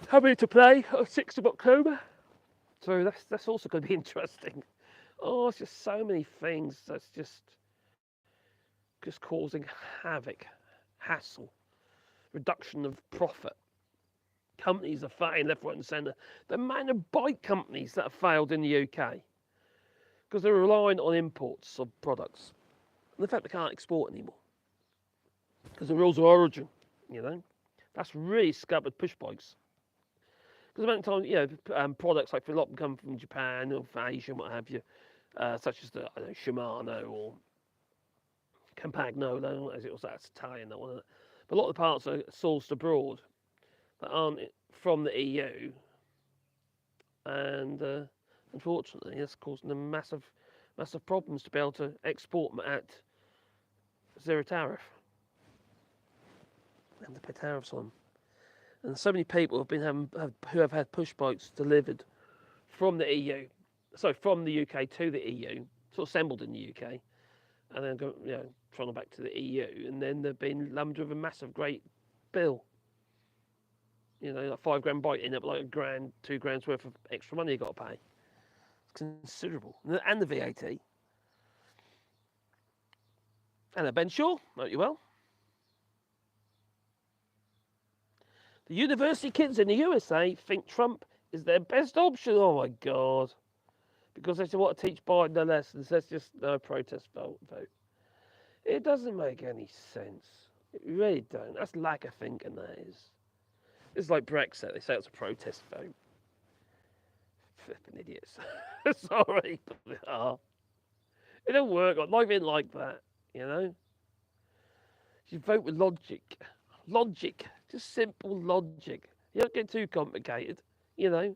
coming into play on 6th of October. So that's also going to be interesting. Oh, it's just so many things that's just causing havoc, hassle, reduction of profit. Companies are failing left, right, and centre. The amount of bike companies that have failed in the UK because they're relying on imports of products. And the fact they can't export anymore because the rules of origin, you know, that's really scuppered push bikes. Because the amount of time, you know, products like a lot of them come from Japan or from Asia and what have you, such as the Shimano or Campagnolo, as it was, that's Italian, that one. But a lot of the parts are sourced abroad that aren't from the EU, and unfortunately, it's causing them massive problems to be able to export them at zero tariff and to pay tariffs on. And so many people who have had push bikes delivered from the EU, from the UK to the EU, sort of assembled in the UK, and then go, you know, trying back to the EU, and then they've been lumbered with a massive, great bill. You know, like £5 bike, end up like a grand, £2 worth of extra money you got to pay. It's considerable, and the VAT. And Ben Shaw, hope you well. The university kids in the USA think Trump is their best option. Oh my God. Because they want to teach Biden the lessons. That's just no protest vote. It doesn't make any sense. It really don't. That's lack of thinking, that is. It's like Brexit. They say it's a protest vote. Flipping idiots. Sorry, but they are. It don't work. Life ain't like that, you know? You vote with logic. Logic. Just simple logic. You don't get too complicated, you know?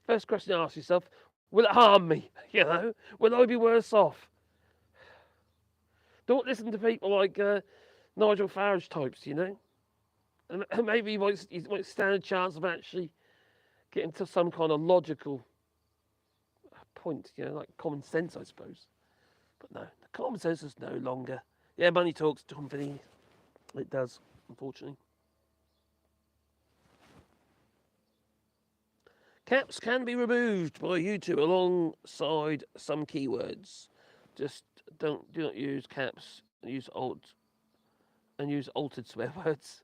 First question to ask yourself, will it harm me? You know? Will I be worse off? Don't listen to people like Nigel Farage types, you know? And maybe you might stand a chance of actually getting to some kind of logical point, you know, like common sense, I suppose. But no, the common sense is no longer. Yeah, money talks, Tom Finney. It does, unfortunately. Caps can be removed by YouTube alongside some keywords. Just do not use caps. Use altered swear words.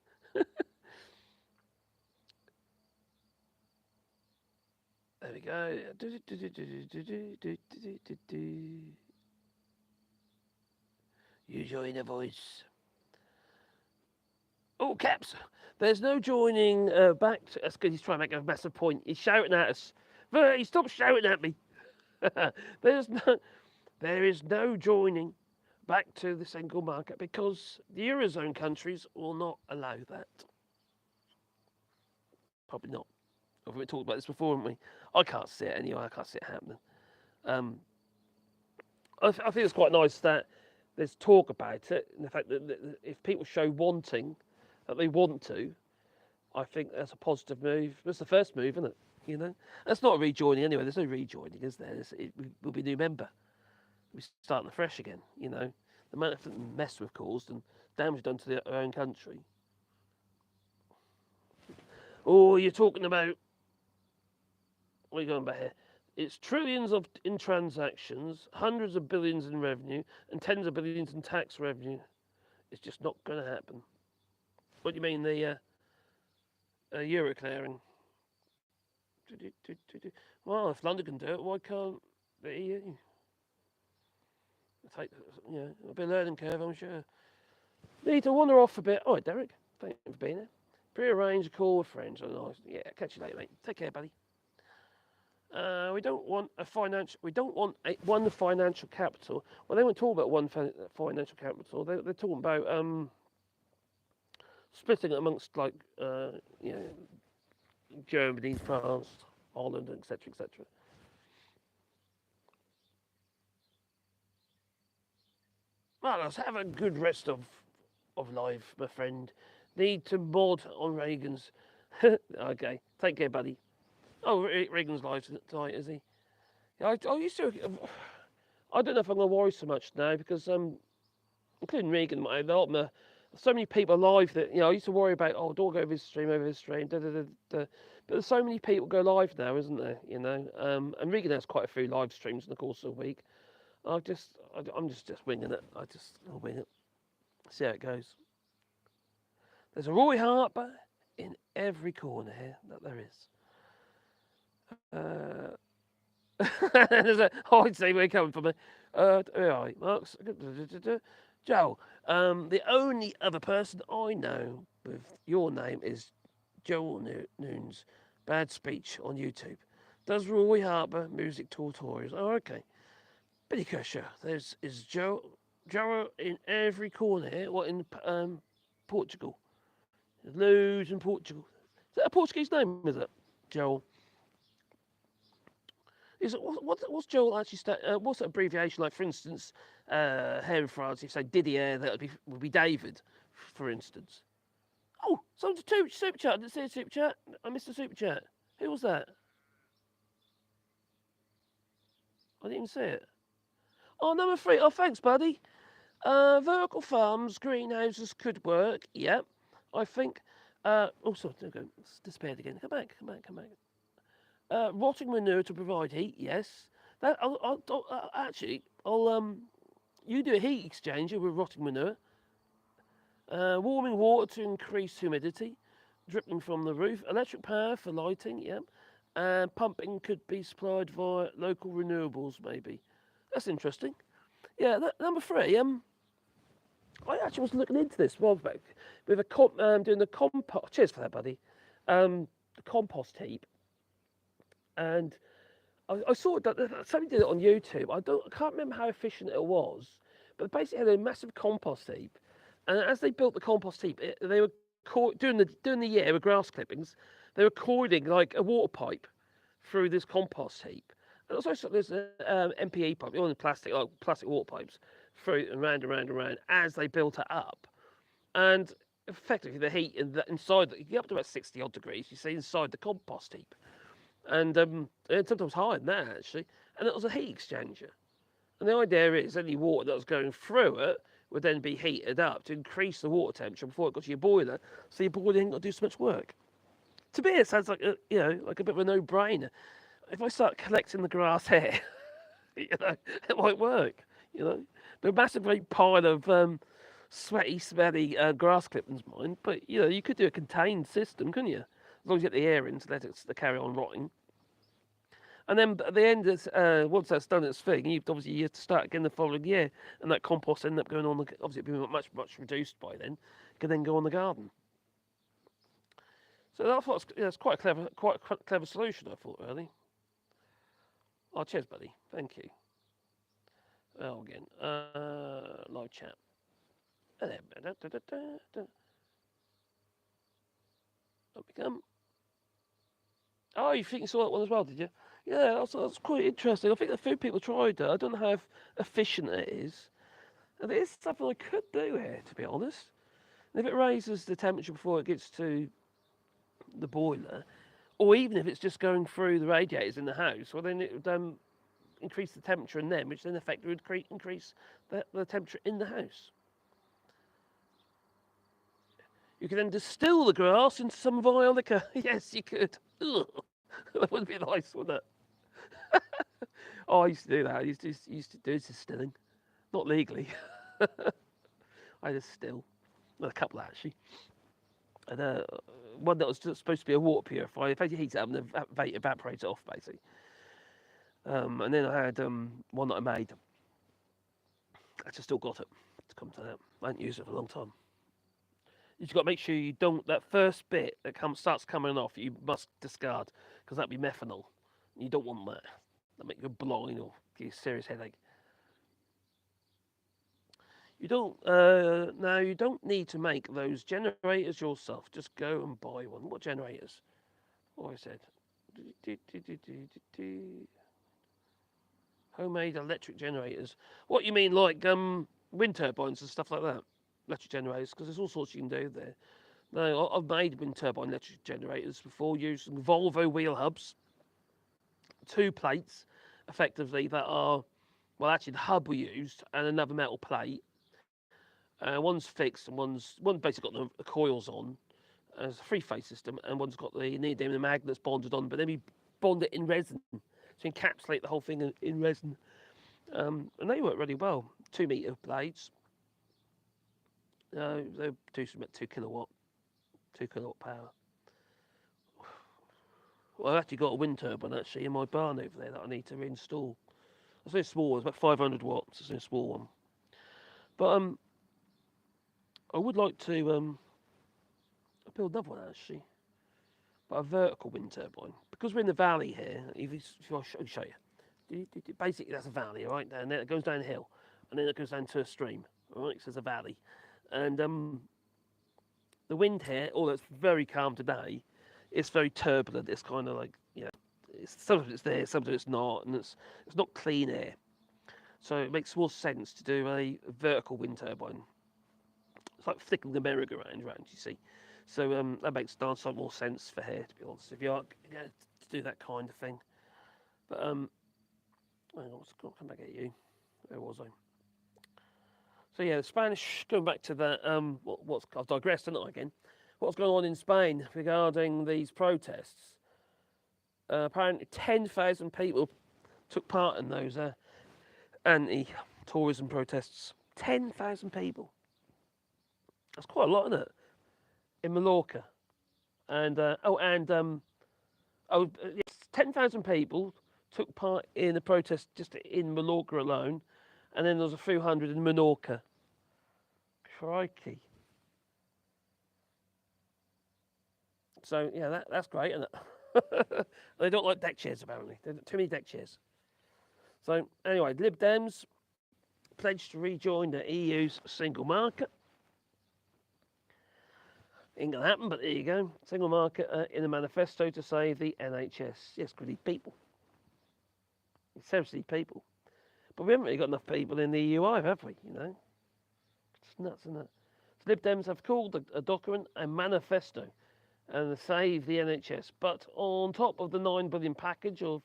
There we go. Use your inner voice. Oh, caps. There's no joining back. That's good. He's trying to make a massive point. He's shouting at us. Verty, stop shouting at me. There's no, there is no joining back to the single market because the Eurozone countries will not allow that. Probably not. We talked about this before, haven't we? I can't see it anyway. I can't see it happening. Um, I think it's quite nice that there's talk about it, and the fact that if people show wanting, that they want to, I think that's a positive move. That's the first move, isn't it? You know, that's not a rejoining anyway. There's no rejoining, is there? We'll be a new member. We're starting afresh again. You know, the amount of mess we've caused and damage done to our own country. Oh, you're talking about. What are you going about here? It's trillions in transactions, hundreds of billions in revenue, and tens of billions in tax revenue. It's just not going to happen. What do you mean, the euro clearing? Well, if London can do it, why can't the EU? It'll be a learning curve, I'm sure. Need to wander off a bit. All right, Derek. Thank you for being here. Pre-arrange a call with friends. Oh, nice. Yeah, catch you later, mate. Take care, buddy. We don't want a financial. We don't want one financial capital. Well, they won't talk about one financial capital. They're talking about splitting it amongst Germany, France, Holland, etc., etc. Well, let's have a good rest of life, my friend. Need to mod on Reagan's. Okay, take care, buddy. Oh, Reagan's live tonight, is he? Yeah, I used to. I don't know if I'm going to worry so much now because, including Reagan, so many people live that I used to worry about. Oh, don't go over this stream, Da, da, da, da. But there's so many people go live now, isn't there? And Reagan has quite a few live streams in the course of a week. I'm just winging it. I'll wing it. See how it goes. There's a Roy Harper in every corner here that there is. I'd say where you're coming from. All right, Marks. Joel, the only other person I know with your name is Joel Noon's Bad Speech on YouTube. Does Roy Harper music tutorials? Oh, okay. Billy Kershaw, is Joel in every corner here. What in Portugal? There's loads in Portugal. Is that a Portuguese name? Is it Joel? What's Joel actually? What's the abbreviation like? For instance, here in France, if you say Didier, that would be David, for instance. Oh, someone's a super chat. I didn't see a super chat. I missed a super chat. Who was that? I didn't even see it. Oh, number 3. Oh, thanks, buddy. Vertical farms, greenhouses could work. Yep, I think. Sorry, there we go. It's disappeared again. Come back. Rotting manure to provide heat. Yes. That you do a heat exchanger with rotting manure. Warming water to increase humidity, dripping from the roof. Electric power for lighting. Yep. And pumping could be supplied via local renewables. Maybe. That's interesting. Yeah. Number 3. I actually was looking into this while back with doing the compost. Cheers for that, buddy. The compost heap. And I saw that somebody did it on YouTube. I can't remember how efficient it was, but basically had a massive compost heap. And as they built the compost heap, they were doing the year with grass clippings. They were coiling like a water pipe through this compost heap. And also there's an MPE pipe, all in plastic, like plastic water pipes, through and round as they built it up. And effectively, the heat inside, you get up to about 60 odd degrees. You see inside the compost heap. And sometimes higher than that actually, and it was a heat exchanger. And the idea is any water that was going through it would then be heated up to increase the water temperature before it got to your boiler, so your boiler ain't got to do so much work. To me, it sounds like a bit of a no-brainer. If I start collecting the grass here, it might work. You know, but a massive great pile of sweaty, smelly grass clippings, mine. But you could do a contained system, couldn't you? As long as you get the air in to let it to carry on rotting. And then at the end, once that's done its thing, you have to start again the following year, and that compost ended up going on. Obviously, it'd be much reduced by then. It can then go on the garden. So I thought it's quite a clever solution. I thought really. Oh, cheers, buddy. Thank you. Oh, again, live chat. Up we come. Oh, you think you saw that one as well, did you? Yeah, that's quite interesting. I think the food people tried it. I don't know how efficient it is. And it is something I could do here, to be honest. And if it raises the temperature before it gets to the boiler, or even if it's just going through the radiators in the house, well, then it would increase the temperature in them, which then effectively would increase the temperature in the house. You could then distill the grass into some vile liquor. Yes, you could. Ugh. That would be nice, wouldn't it? Oh, I used to do that. I used to do distilling. Not legally. I distill. Well, a couple actually. And one that was supposed to be a water purifier. In fact, you heat it up and evaporate it off, basically. And then I had one that I made. I just still got it. To come to that, I haven't used it for a long time. You just got to make sure you don't. That first bit that starts coming off, you must discard because that'd be methanol. You don't want that. That make you blind or give you a serious headache. You don't. Now you don't need to make those generators yourself. Just go and buy one. What generators? What I said. Homemade electric generators. What you mean, like wind turbines and stuff like that? Electric generators, because there's all sorts you can do there. No, I've made wind turbine electric generators before using Volvo wheel hubs, 2 plates, effectively that are, well, actually the hub we used and another metal plate. One's fixed and one's basically got the coils on as a three-phase system, and one's got the neodymium magnets bonded on. But then we bond it in resin to encapsulate the whole thing in resin, and they work really well. 2 meter blades. They produce about 2 kilowatt power. Well, I've actually got a wind turbine actually in my barn over there that I need to reinstall. It's a small one, it's about 500 watts. It's a small one, but I would like to build another one actually, but a vertical wind turbine because we're in the valley here. If I'll show you, basically that's a valley, right? And then it goes downhill, and then it goes down to a stream. Right, so it's a valley, and the wind here, although it's very calm today, it's very turbulent. It's kind of like sometimes it's there, sometimes it's not, and it's not clean air. So it makes more sense to do a vertical wind turbine. It's like flicking the merry-go-round around, you see. So that makes some more sense for here, to be honest. If you are to do that kind of thing, but hang on, I'll come back at you. Where was I? So yeah, the Spanish. Going back to that, I've digressed, haven't I, again? What's going on in Spain regarding these protests? Apparently, 10,000 people took part in those anti-tourism protests. 10,000 people. That's quite a lot, isn't it? In Mallorca, and yes, 10,000 people took part in a protest just in Mallorca alone, and then there was a few hundred in Menorca. Crikey! So yeah, that's great, isn't it? They don't like deck chairs apparently. There's too many deck chairs. So anyway, Lib Dems pledged to rejoin the EU's single market. Ain't gonna happen, but there you go. Single market in a manifesto to save the NHS. Yes, because people. Seriously, people. But we haven't really got enough people in the EU either, have we? It's nuts, isn't it? So Lib Dems have called a document a manifesto and save the NHS. But on top of the 9 billion package of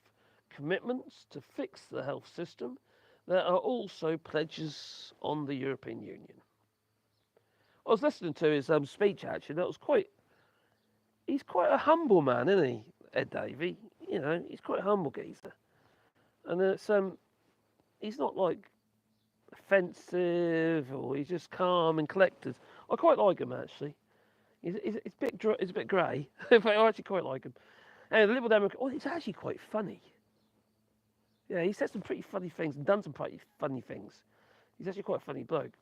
commitments to fix the health system, there are also pledges on the European Union. I was listening to his speech actually. He's quite a humble man, isn't he, Ed Davey? He's quite a humble geezer, and he's not like defensive or he's just calm and collected. I quite like him actually. He's a bit grey, but I actually quite like him. And the Liberal Democrat, oh, he's actually quite funny. Yeah, he said some pretty funny things and done some pretty funny things. He's actually quite a funny bloke.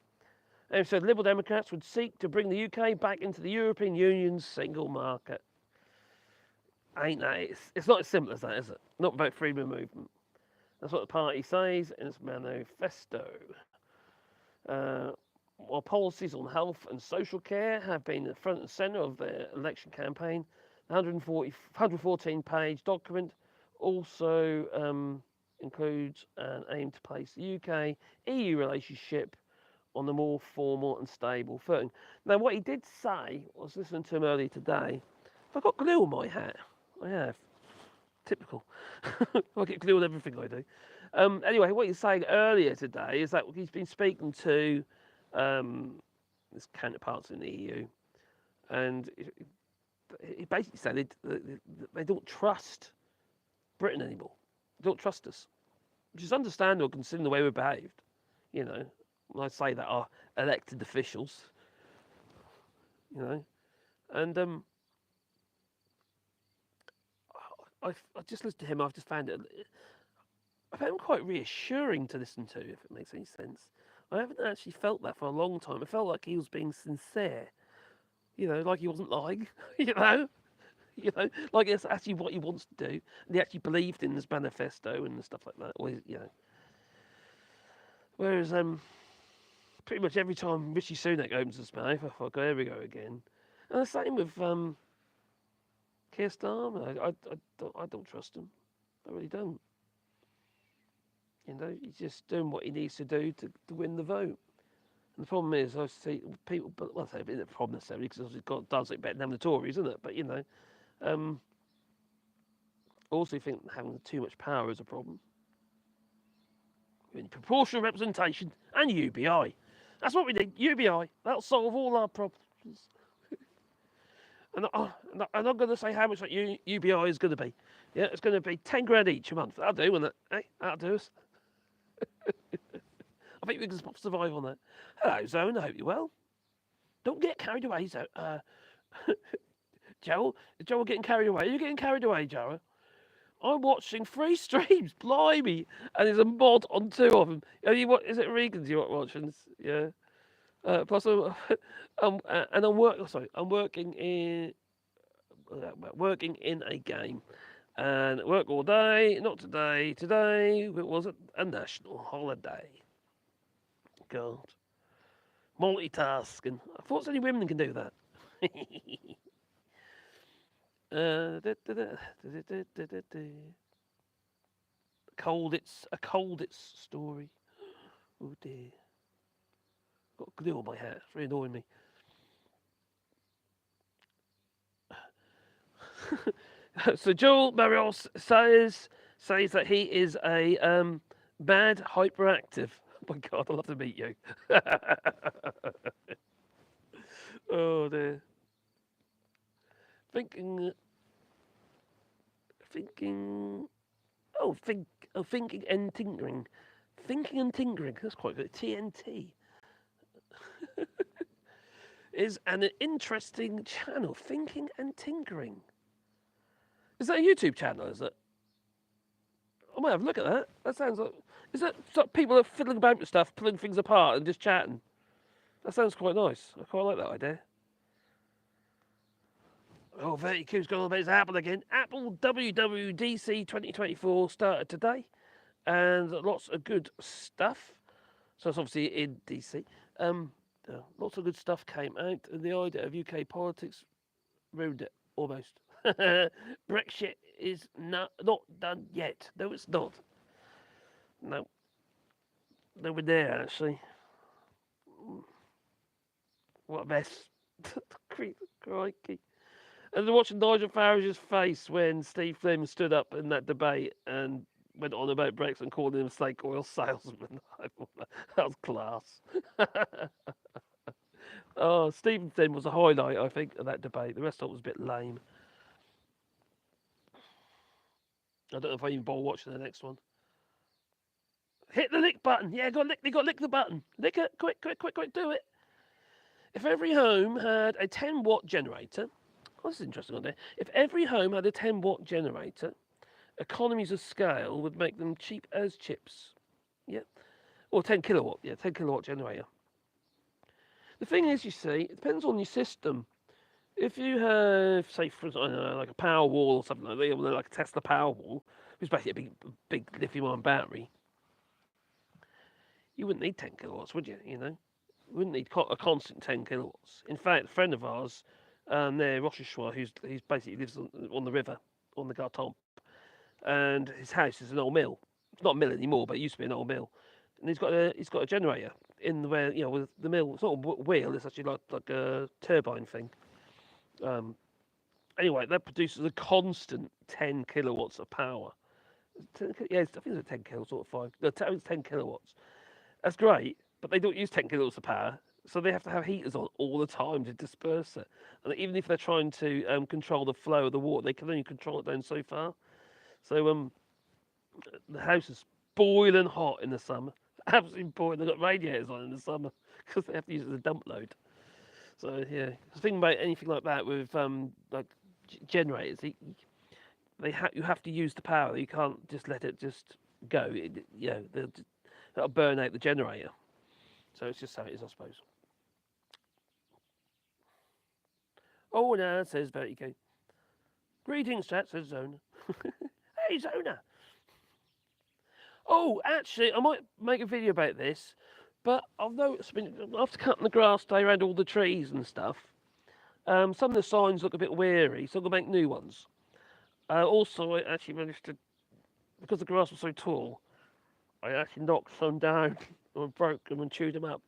And so the Liberal Democrats would seek to bring the UK back into the European Union's single market. Ain't that? It's not as simple as that, is it? Not about freedom of movement. That's what the party says in its manifesto. While policies on health and social care have been the front and centre of their election campaign, the 114-page document also includes an aim to place the UK-EU relationship on a more formal and stable footing. Now, what he did say, I was listening to him earlier today, I've got glue on my hat. I have. Typical. I get glue on everything I do. Anyway, what he's saying earlier today is that he's been speaking to his counterparts in the EU, and he basically said they don't trust Britain anymore. They don't trust us, which is understandable considering the way we behaved. You know, when I say that, our elected officials. You know, and I just listened to him. I've just found it. I found him quite reassuring to listen to, if it makes any sense. I haven't actually felt that for a long time. I felt like he was being sincere. You know, like he wasn't lying. You know, like it's actually what he wants to do. And he actually believed in his manifesto and stuff like that. Or, you know. Whereas pretty much every time Rishi Sunak opens his mouth, I thought, here we go again. And the same with Keir Starmer. I don't trust him. I really don't. You know, he's just doing what he needs to do to win the vote. And the problem is, I see people, but well, I say it's a problem necessarily because God does it better than the Tories, isn't it? But you know, I also think having too much power is a problem. We need proportional representation and UBI. That's what we need. UBI. That'll solve all our problems. And I'm going to say how much that UBI is going to be. Yeah, it's going to be 10 grand each a month. That'll do, won't it? Hey, that'll do us. I think we can survive on that. Hello, Zone. I hope you're well. Don't get carried away, Zone. Joel, is Joel getting carried away? Are you getting carried away, Joel? I'm watching 3 streams, blimey, and there's a mod on 2 of them. What is it? Regan's you're watching? Yeah. Plus, I'm working in a game, and work all day. Not today. Today it was a national holiday. God, multitasking. I thought only women can do that. A Colditz story. Oh dear. Got glue on my hat. It's really annoying me. So Joel Marios says that he is a bad hyperactive. Oh my God, I'd love to meet you. Oh dear. Thinking. Thinking and tinkering. Thinking and tinkering. That's quite good. TNT is an interesting channel. Thinking and tinkering. Is that a YouTube channel? Is it? I might have a look at that. That sounds like. Is that people are fiddling about with stuff, pulling things apart, and just chatting? That sounds quite nice. I quite like that idea. Oh, 30Q's gone on about his Apple again. Apple WWDC 2024 started today, and lots of good stuff. So it's obviously in DC. Lots of good stuff came out, and the idea of UK politics ruined it almost. Brexit is not done yet. No, it's not. No, we're there actually. What a mess! Crikey. And watching Nigel Farage's face when Steve Flynn stood up in that debate and went on about Brexit and called him a snake oil salesman. That was class. Oh, Stephen Flynn was a highlight, I think, of that debate. The rest of it was a bit lame. I don't know if I even bother watching the next one. Hit the lick button. Yeah, you got to lick the button. Lick it. Quick, quick, quick, quick. Do it. If every home had a 10-watt generator, oh, this is interesting idea. If every home had a 10-watt generator, economies of scale would make them cheap as chips. Yeah. Or 10 kilowatt. Yeah, 10 kilowatt generator. The thing is, you see, it depends on your system. If you have, say, for I don't know, like a power wall or something like that, like a Tesla power wall, which is basically a big lithium-ion battery, you wouldn't need 10 kilowatts, would you? You know, you wouldn't need a constant 10 kilowatts. In fact, a friend of ours, near Rochester, who's basically lives on the river, on the Gartempe, and his house is an old mill. It's not a mill anymore, but it used to be an old mill. And he's got a generator in where with the mill. It's not a wheel. It's actually like a turbine thing. Anyway, that produces a constant 10 kilowatts of power. Yeah, I think it's 10 kilowatts or 5. No, it's 10 kilowatts. That's great, but they don't use 10 kilowatts of power, so they have to have heaters on all the time to disperse it. And even if they're trying to control the flow of the water, they can only control it down so far. So the house is boiling hot in the summer. Absolutely boiling. They've got radiators on in the summer because they have to use it as a dump load. So yeah, the thing about anything like that with like generators, you have to use the power. You can't just let it just go. That'll burn out the generator. So it's just how it is, I suppose. Oh, no, says Vertigo. Greetings, chat, says Zona. Hey, Zona. Oh, actually, I might make a video about this, but I've noticed after cutting the grass day around all the trees and stuff, some of the signs look a bit weary, so I'm going to make new ones. Also, I actually managed to, because the grass was so tall, I actually knocked some down and broke them and chewed them up.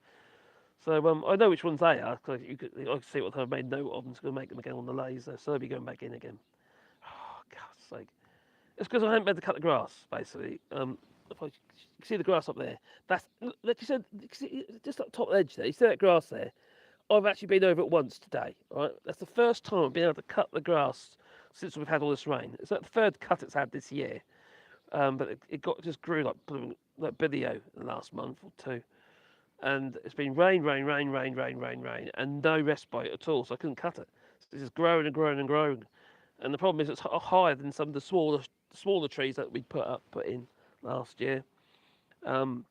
So I know which ones they are, because I can see what I've made note of, and it's going to make them again on the laser, so they'll be going back in again. Oh, God's sake. It's because I haven't been able to cut the grass, basically. If I see the grass up there, like you said, just up top edge there, you see that grass there? I've actually been over it once today, right? That's the first time I've been able to cut the grass since we've had all this rain. It's like the third cut it's had this year. But it just grew like video in the last month or two. And it's been rain, rain, rain, rain, rain, rain, rain, and no respite at all, so I couldn't cut it. So it's just growing and growing and growing. And the problem is it's higher than some of the smaller trees that we put in last year. So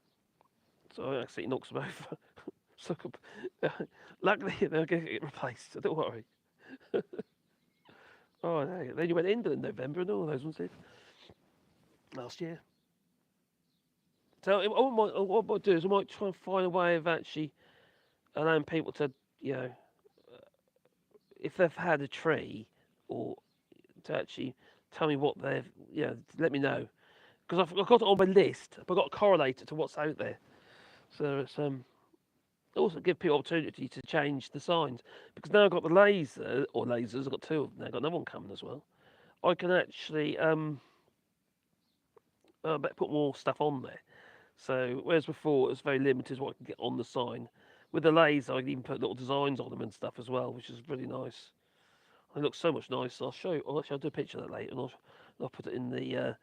I actually knocks them over. So luckily they're going to get replaced, so don't worry. Oh, no. Then you went into in November and all those ones did last year. So what I might do is I might try and find a way of actually allowing people to, if they've had a tree, or to actually tell me what they've, let me know. Because I've got it on my list, but I've got to correlate it to what's out there. So it's also give people opportunity to change the signs. Because now I've got the lasers, I've got two of them now, I've got another one coming as well. I can actually put more stuff on there. So whereas before it was very limited what I could get on the sign, with the laser I can even put little designs on them and stuff as well, which is really nice. It looks so much nicer. I'll show you. I'll do a picture of that later, and I'll put it in the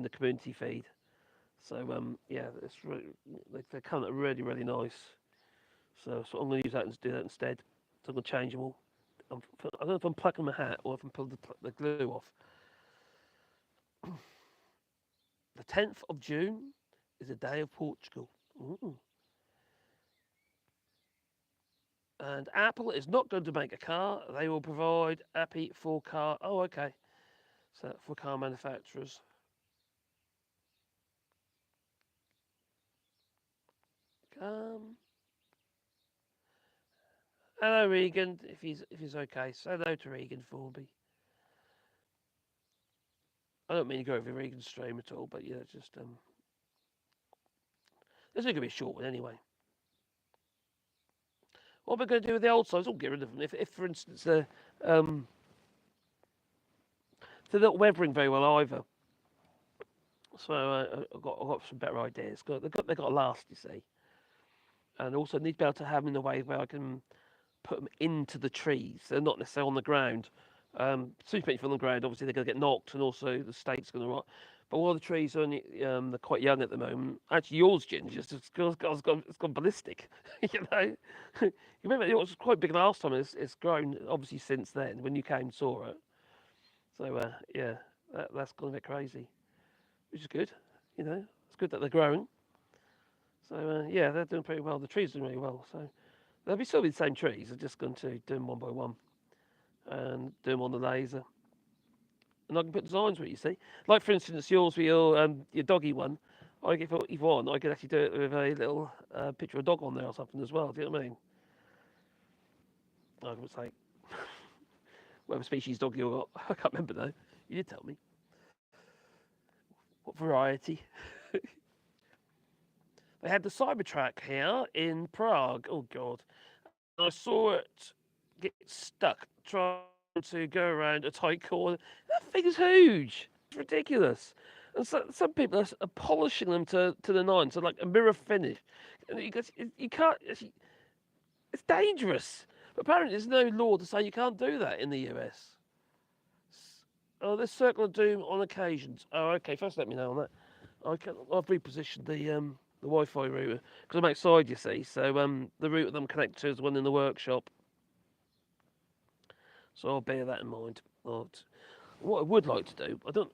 community feed. So yeah, it's really, they come out really really nice. So I'm going to use that and do that instead. So I'm going to change them all. I don't know if I'm plucking my hat or if I'm pulling the glue off. The 10th of June is a day of Portugal. Ooh. And Apple is not going to make a car. They will provide API for car. Oh, okay. So for car manufacturers. Hello, Regan. If he's okay, say hello to Regan for me. I don't mean to go over Regan's stream at all, but yeah, it's just this is going to be a short one anyway. What we're going to do with the old size, I'll get rid of them. If for instance, they're not weathering very well either. So I've got some better ideas. They've got to last, you see, and also need to be able to have them in a way where I can put them into the trees. They're not necessarily on the ground. As soon as you put them on the ground, obviously they're going to get knocked, and also the state's going to rot. But while the trees are only they're quite young at the moment. Actually, yours, Ginger, it's gone ballistic. You know, you remember it was quite big last time. It's grown obviously since then when you came and saw it. So yeah, that's gone a bit crazy, which is good. You know, it's good that they're growing. So yeah, they're doing pretty well. The trees are doing really well. So they'll be still be the same trees. They're just going to do them one by one and do them on the laser. And I can put designs with it, you see. Like for instance, yours with your doggy one. If you want, I could actually do it with a little picture of a dog on there or something as well. Do you know what I mean? I would say whatever species dog you got. I can't remember though. You did tell me. What variety? They had the Cybertruck here in Prague. Oh God! I saw it get stuck trying to go around a tight corner. That thing is huge. It's ridiculous. And so, some people are polishing them to the nines, so like a mirror finish. And you can't. It's dangerous. But apparently, there's no law to say you can't do that in the US. Oh, there's Circle of Doom on occasions. Oh, okay. First, let me know on that. I've repositioned the Wi-Fi router because I'm outside, you see. So the router that I'm connected to is the one in the workshop. So I'll bear that in mind. What I would like to do, I don't.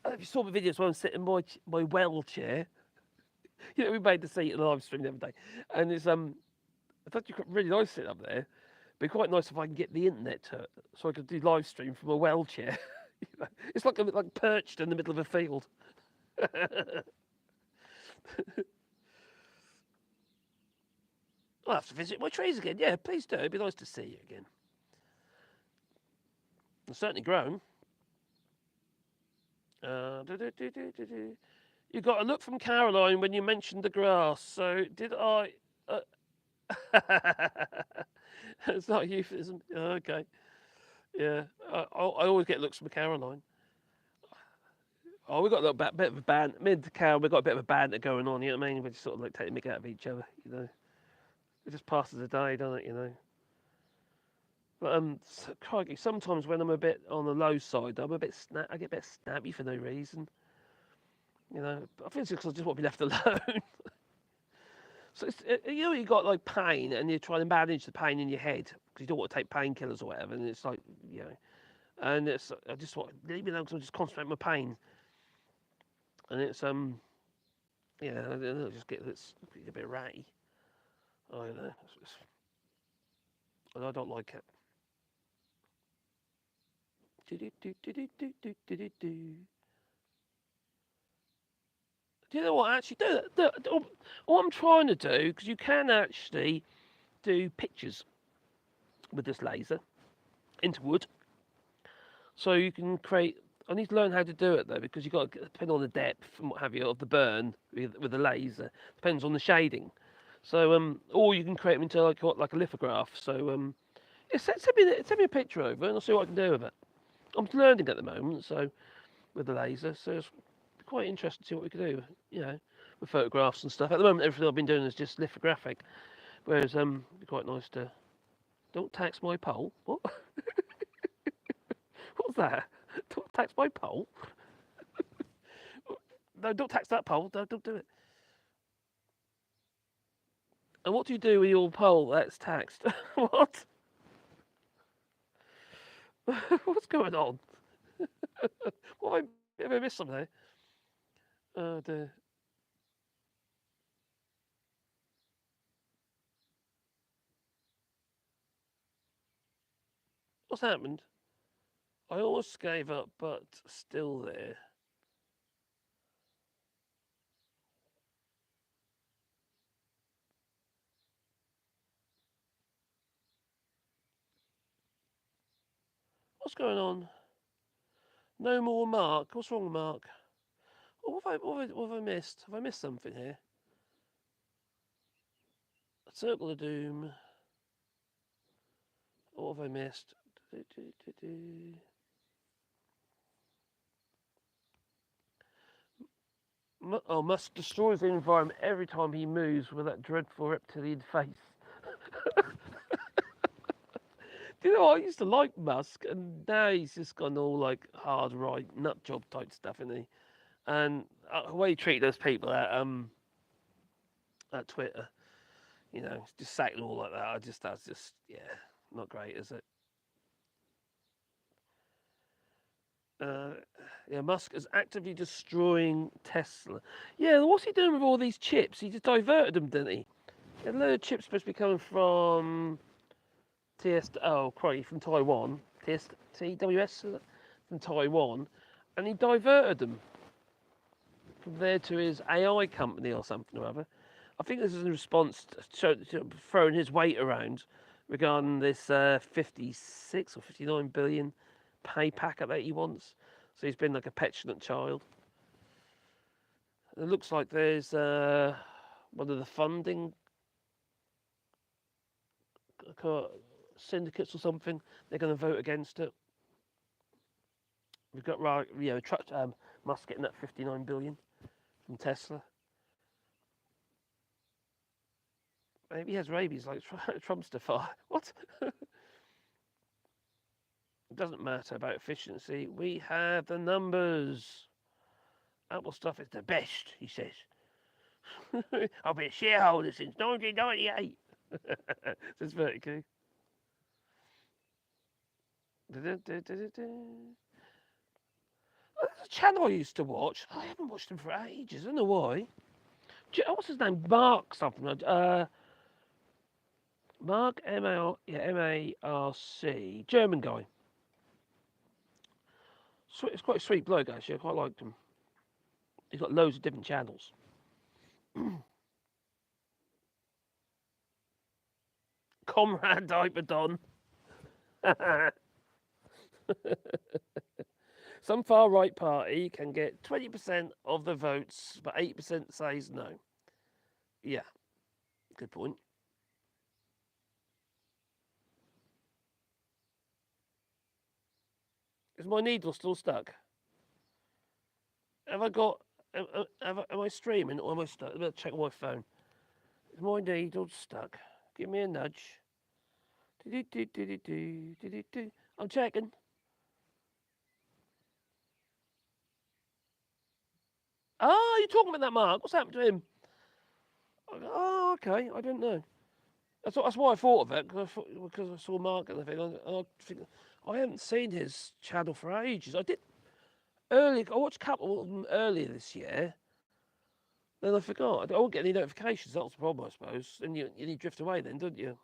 If you saw the videos where I'm sitting in my well chair, you know, we made the seat in the live stream the other day, and it's actually really nice sitting up there. It'd be quite nice if I can get the internet to it, so I could do live stream from a well chair. You know, it's like perched in the middle of a field. I'll have to visit my trees again. Yeah, please do. It'd be nice to see you again. They've certainly grown. You got a look from Caroline when you mentioned the grass. So did I? Uh... It's not euphemism. Okay. Yeah. I always get looks from Caroline. Oh, we got a little bit of a band. Me and Carol, we got a bit of a banter going on. You know what I mean? We just sort of like taking the mick out of each other. You know, it just passes the day, doesn't it? You know. But crikey, sometimes when I'm a bit on the low side, I get a bit snappy for no reason. You know, I think it's because I just want to be left alone. So you know, you got like pain, and you're trying to manage the pain in your head because you don't want to take painkillers or whatever, and it's like, you know, and I just want leave me alone because I'm just concentrating on my pain, and it's yeah, I just get a bit ratty. I don't know, and I don't like it. Do you know what? Actually, what I'm trying to do, because you can actually do pictures with this laser into wood. So you can create. I need to learn how to do it though, because you've got to depend on the depth and what have you of the burn with the laser. Depends on the shading. So or you can create them into like a lithograph. So send me a picture over, and I'll see what I can do with it. I'm learning at the moment, so with the laser. So it's quite interesting to see what we can do. You know, with photographs and stuff. At the moment, everything I've been doing is just lithographic. Whereas it'd be quite nice to. Don't tax my pole. What? What's that? Don't tax my pole. No, don't tax that pole. Don't do it. And what do you do with your pole that's taxed? What? What's going on? What have I missed something? Oh dear. What's happened? I almost gave up, but still there. What's going on? No more Mark. What's wrong, Mark? What have I missed? Have I missed something here? Circle of Doom. What have I missed? Musk destroys the environment every time he moves with that dreadful reptilian face. Do you know what? I used to like Musk, and now he's just gone all like hard right nut job type stuff, isn't he? And the way he treated those people at Twitter, just sacked all like that. That's just not great, is it? Uh, yeah, Musk is actively destroying Tesla. Yeah, what's he doing with all these chips? He just diverted them, didn't he? A load of chips supposed to be coming from from Taiwan, TWS from Taiwan, and he diverted them from there to his AI company or something or other. I think this is in response to throwing his weight around regarding this 56 or 59 billion pay packet that he wants. So he's been like a petulant child. It looks like there's one of the funding syndicates or something. They're going to vote against it. We've got Musk getting that 59 billion from Tesla. Maybe he has rabies like Trump's defy. What? It doesn't matter about efficiency. We have the numbers. Apple stuff is the best, he says. I've been a shareholder since 1998. That's very cool. There's a channel I used to watch. I haven't watched them for ages. I don't know why. What's his name? Mark something. Mark Marc, German guy. It's quite a sweet bloke actually. I quite liked him. He's got loads of different channels. Comrade Hyperdon. Some far right party can get 20% of the votes, but 8% says no. Yeah, good point. Is my needle still stuck? Have I got? Am I streaming or am I stuck? I'm gonna check my phone. Is my needle stuck? Give me a nudge. I'm checking. Oh, you're talking about that Mark. What's happened to him? Oh, okay. I didn't know. That's why I thought of it because I saw Mark and the thing. I haven't seen his channel for ages. I did earlier. I watched a couple of them earlier this year. Then I forgot. I won't get any notifications. That's the problem, I suppose. And you drift away then, don't you?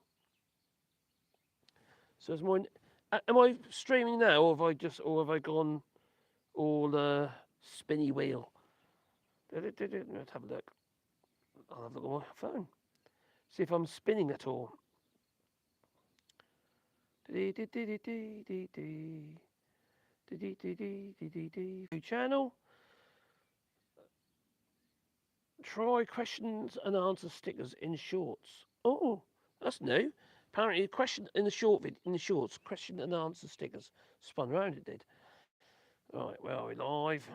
So it's more. Am I streaming now, or have I gone all spinny wheel? Let's have a look. I'll have a look at my phone. See if I'm spinning at all. Channel. Try questions and answer stickers in shorts. Oh, that's new. Apparently, a question in the shorts, question and answer stickers spun around. It did. Right, where are we live?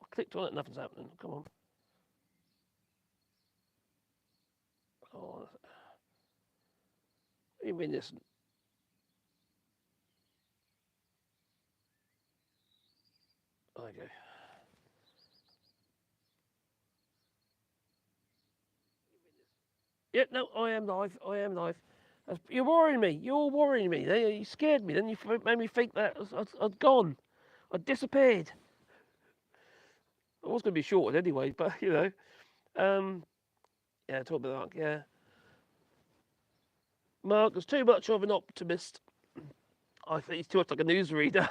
I clicked on it, nothing's happening. Come on. Oh, what do you mean this? There we go. Yeah, no, I am live. I am live. You're worrying me. You're worrying me. You scared me. Then you made me think that I'd gone. I'd disappeared. I was going to be shorted anyway, but yeah, talk about that. Yeah, Mark is too much of an optimist. I think he's too much like a newsreader.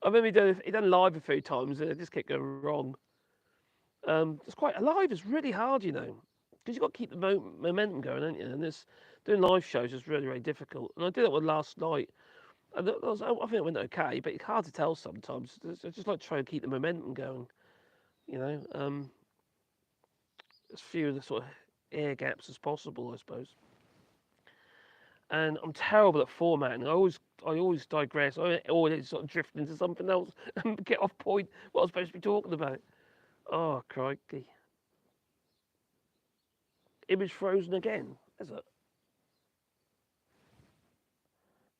I remember he done live a few times and it just kept going wrong. It's quite alive. It's really hard, because you've got to keep the momentum going, haven't you? And this doing live shows is really, really difficult. And I did it one last night. And I think it went okay, but it's hard to tell sometimes. I just like trying to keep the momentum going, you know. As few of the sort of air gaps as possible, I suppose. And I'm terrible at formatting. I always digress. I always sort of drift into something else and get off point what I'm supposed to be talking about. Oh, crikey. image frozen again? Is it?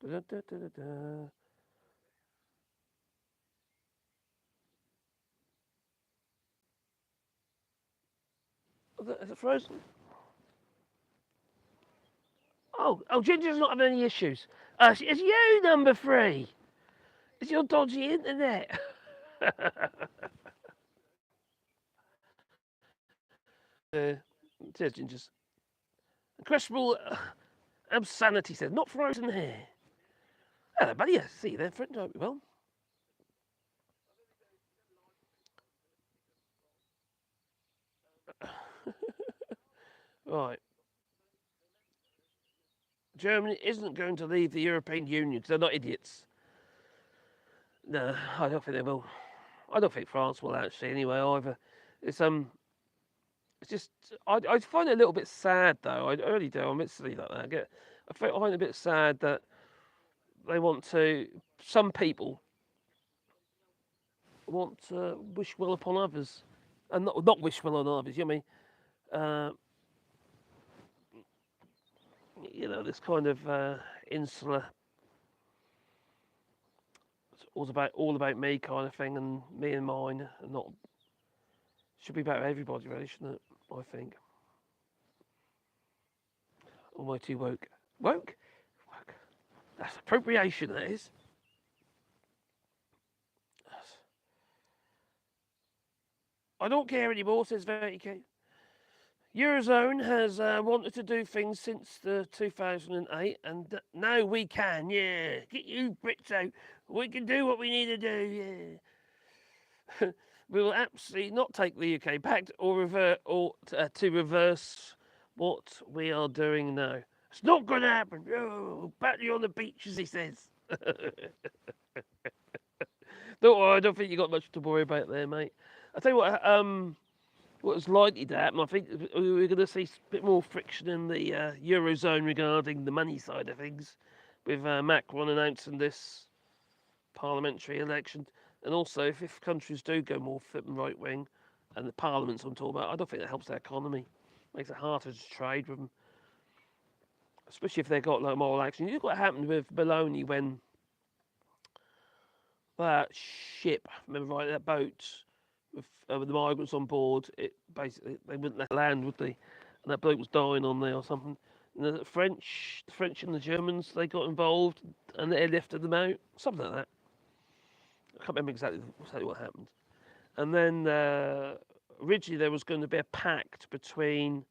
Da, da, da, da, da. Is it frozen? Oh, Ginger's not having any issues. It's you, number 3. It's your dodgy internet. Cheers, Gingers. Questionable insanity says, not frozen here. Hello, buddy. Yeah, see you there, friend. Hope you well. Right. Germany isn't going to leave the European Union because they're not idiots. No, I don't think they will. I don't think France will actually anyway either. It's it's just I find it a little bit sad though. I really do. I'm silly like that. I find it a bit sad that they want to. Some people want to wish well upon others, and not wish well on others. You know what I mean? This kind of insular, it's all about me kind of thing, and me and mine, and not should be about everybody, really, shouldn't it? I think. Almighty woke, woke. That's appropriation, that is. I don't care anymore, says Verity K. Eurozone has wanted to do things since the 2008, and now we can. Yeah, get you Brits out. We can do what we need to do. Yeah, we will absolutely not take the UK back or to reverse what we are doing now. It's not going to happen. Oh, back you on the beach, as he says. Don't worry, I don't think you got much to worry about there, mate. I tell you what is likely to happen, I think we're going to see a bit more friction in the Eurozone regarding the money side of things, with Macron announcing this parliamentary election. And also, if countries do go more right wing, and the parliaments I'm talking about, I don't think that helps their economy. Makes it harder to trade with them, especially if they've got like moral action. You look what happened with Bologna when that ship, remember right, that boat with the migrants on board, it basically they wouldn't let land, would they? And that bloke was dying on there or something. And the French and the Germans, they got involved and they lifted them out, something like that. I can't remember exactly what happened. And then originally there was going to be a pact between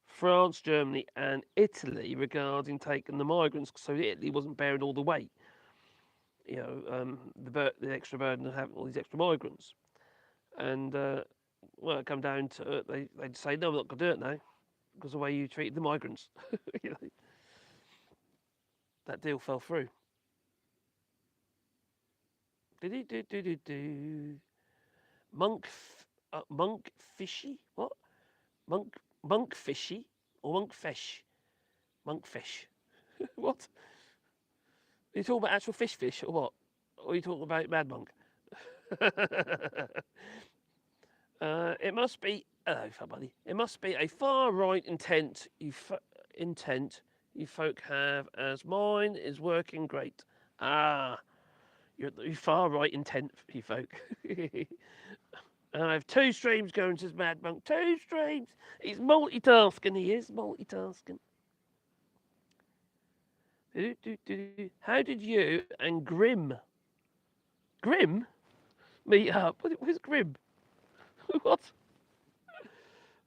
France, Germany, and Italy regarding taking the migrants, so Italy wasn't bearing all the weight. The extra burden of having all these extra migrants. And well, it come down to it, they'd say, no, we're not going to do it now because of the way you treated the migrants. you know, that deal fell through. Monk fishy? What? Monk fishy? Or monk fish? Monk fish. What? Are you talking about actual fish or what? Or are you talking about Mad Monk? It must be. Hello, buddy. It must be a far right intent you folk have, as mine is working great. Ah, you're far right intent, you folk. I have 2 streams going, says Mad Monk. 2 streams. He's multitasking. He is multitasking. How did you and Grim meet up? Who's Grim? What?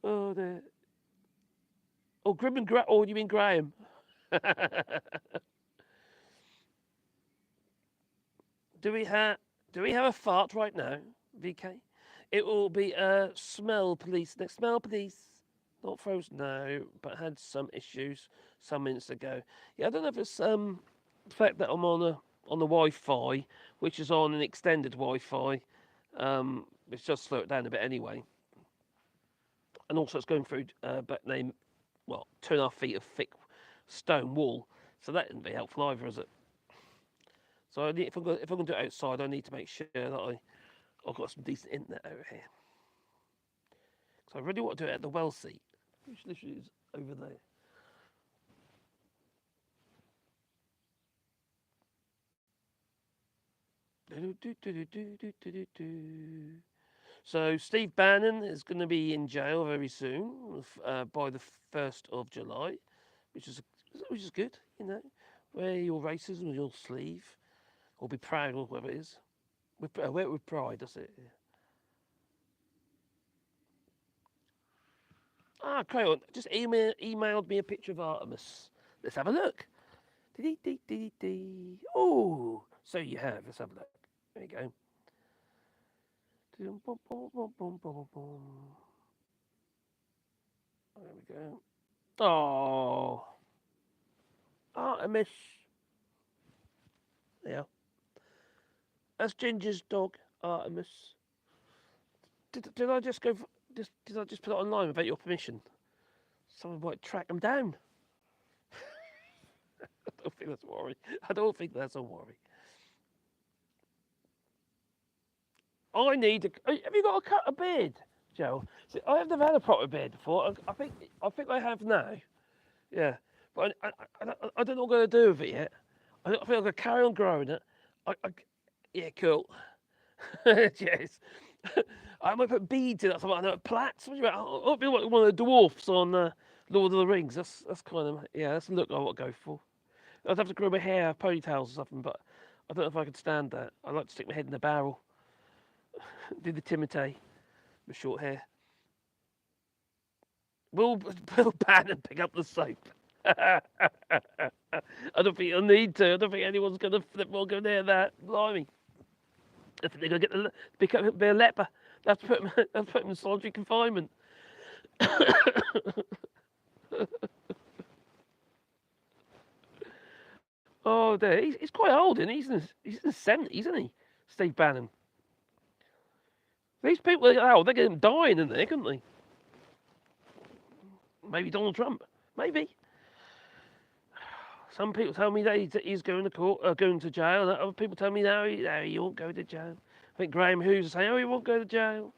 Oh, there. Oh, Grim and Graham. Oh, you mean Graham? Do we have a fart right now, VK? It will be smell police. Next, smell police. Not frozen now, but had some issues some minutes ago. Yeah, I don't know if it's the fact that I'm on the Wi-Fi, which is on an extended Wi-Fi. It's just slowed it down a bit anyway. And also it's going through but 2.5 feet of thick stone wall. So that isn't very helpful either, is it? So if I'm going to do it outside, I need to make sure that I've got some decent internet over here. So I really want to do it at the well seat. which literally is over there. So Steve Bannon is going to be in jail very soon, by the 1st of July, which is which is good. Wear your racism on your sleeve, or be proud, or whatever it is. Wear it with pride. That's it. Yeah. Ah, carry on. Just emailed me a picture of Artemis. Let's have a look. Oh, so you have. Let's have a look. There you go. There we go. Oh, Artemis. Yeah, that's Ginger's dog, Artemis. Did I just go? Did I just put it online without your permission? Someone might track them down. I don't think that's a worry. I don't think that's a worry. I need a. Have you got a beard, Joe? See, I have never had a proper beard before. I think I have now. Yeah, but I don't know what I'm going to do with it yet. I think I'm going to carry on growing it. Yeah, cool. Yes. I might put beads in it, something like that. Plaits. What do you mean? I'll be like one of the dwarfs on Lord of the Rings. That's kind of, yeah. That's the look I want to go for. I'd have to grow my hair, ponytails or something, but I don't know if I could stand that. I like to stick my head in the barrel, do the Timotei with short hair. Will Bannon pick up the soap? I don't think he'll need to. I don't think anyone's going to flip or go near that. Blimey. I think they're going to be a leper. They have to put him in solitary confinement. Oh, dear. He's quite old, isn't he? He's in his 70s, isn't he? Steve Bannon. These people, they get him dying, isn't they? Couldn't they? Maybe Donald Trump. Maybe. Some people tell me that he's going to court, going to jail. Other people tell me no, he won't go to jail. I think Graham Hughes is saying, oh, he won't go to jail.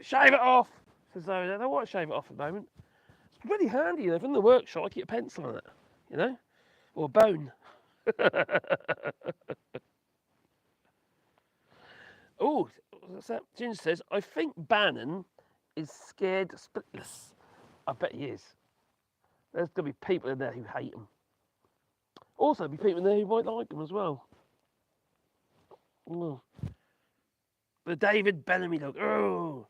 Shave it off. Says though, they don't want to shave it off at the moment. It's really handy, from the workshop. I keep a pencil on it, or a bone. Oh, what's that? Ginger says, I think Bannon is scared splitless. I bet he is. There's going to be people in there who hate him. Also, be people in there who might like him as well. Oh. The David Bellamy look. Oh,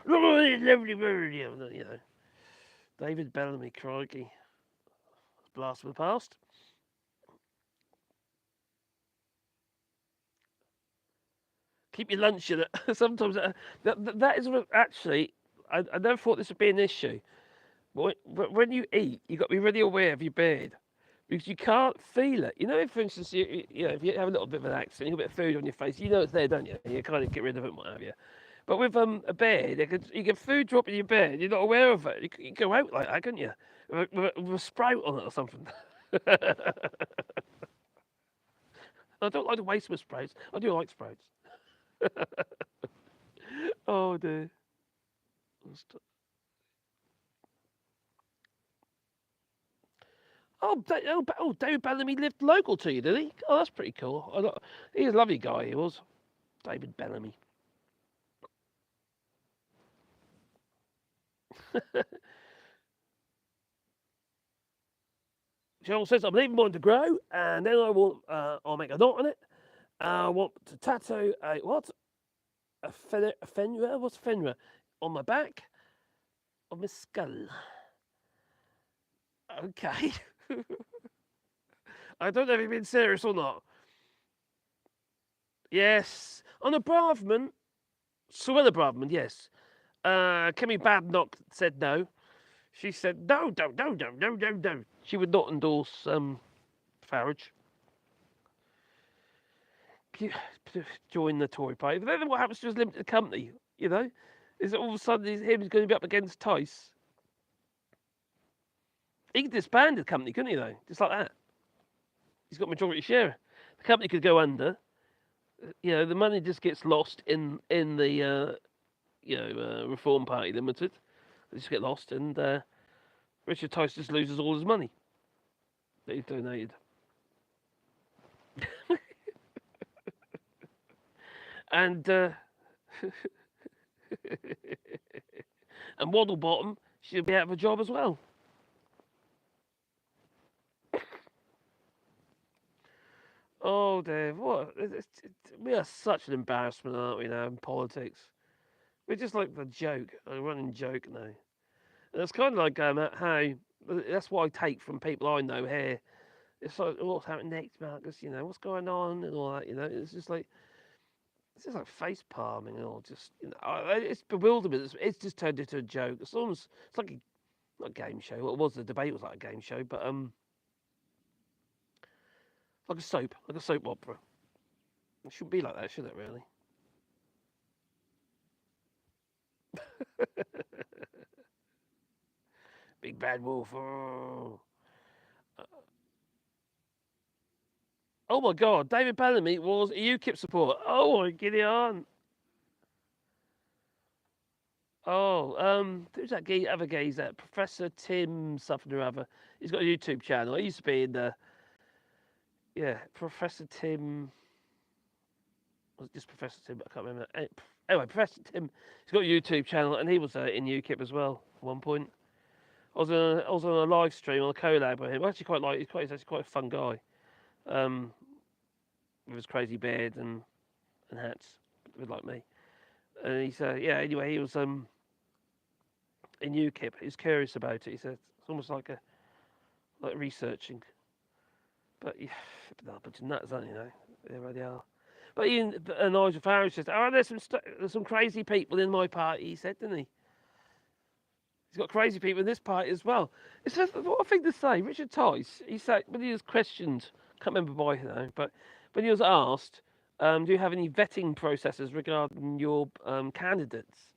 lovely bird. David Bellamy, crikey. Blast from the past. Keep your lunch in it. Sometimes that is actually. I never thought this would be an issue. But when you eat, you've got to be really aware of your beard. Because you can't feel it. If, for instance, if you have a little bit of an accent, you have a bit of food on your face, it's there, don't you? You kind of get rid of it, what have you. But with a beard, you get food drop in your beard, you're not aware of it. You can go out like that, can't you? With a sprout on it or something. I don't like to waste my sprouts. I do like sprouts. Oh, dear. David Bellamy lived local to you, did he? Oh, that's pretty cool. He's a lovely guy, he was. David Bellamy. Cheryl says, I'm leaving mine to grow, and then I'll make a knot on it. I want to tattoo a fenrir? What's fenrir? On my back? On my skull. Okay. I don't know if you've been serious or not. Yes. On a Braverman. Suella Braverman, yes. Kimmy Badnock said no. She said, no. She would not endorse Farage. Join the Tory party. But then what happens to his limited company, Is it all of a sudden he's going to be up against Tice? He could disband the company, couldn't he, though? Just like that. He's got majority share. The company could go under. The money just gets lost in the Reform Party Limited. They just get lost, and Richard Tice just loses all his money that he's donated. And and Waddlebottom should be out of a job as well. Oh, Dave, what? We are such an embarrassment, aren't we, now, in politics? We're just like the joke, a running joke now. And it's kind of like how, that's what I take from people I know here. It's like, oh, what's happening next, Marcus? What's going on and all that, it's just like face palming and all, just, it's bewilderment. It's just turned into a joke. It's like not a game show. Well, it was, the debate was like a game show, but like a soap opera. It shouldn't be like that, should it, really? Big bad wolf. Oh my God, David Bellamy was a UKIP supporter. Oh my giddy on. Oh, who's that gay, other gay? Is that Professor Tim something or other? He's got a YouTube channel. He used to be in the, yeah, Professor Tim. Was it just Professor Tim? I can't remember. Anyway, Professor Tim. He's got a YouTube channel, and he was in UKIP as well at one point. I was on a live stream on a collab with him. I actually quite like. He's actually quite a fun guy. Um, with his crazy beard and hats, a bit like me. And he said, yeah. Anyway, he was in UKIP. He was curious about it. He said it's almost like researching. But yeah, they're a bunch of nuts, aren't you? They really are. But Ian Nigel Farage says, "Oh, there's some crazy people in my party." He said, didn't he? He's got crazy people in this party as well. It's just what I think to say. Richard Tice, he said when he was questioned, can't remember by who now, but when he was asked, "Do you have any vetting processes regarding your candidates?"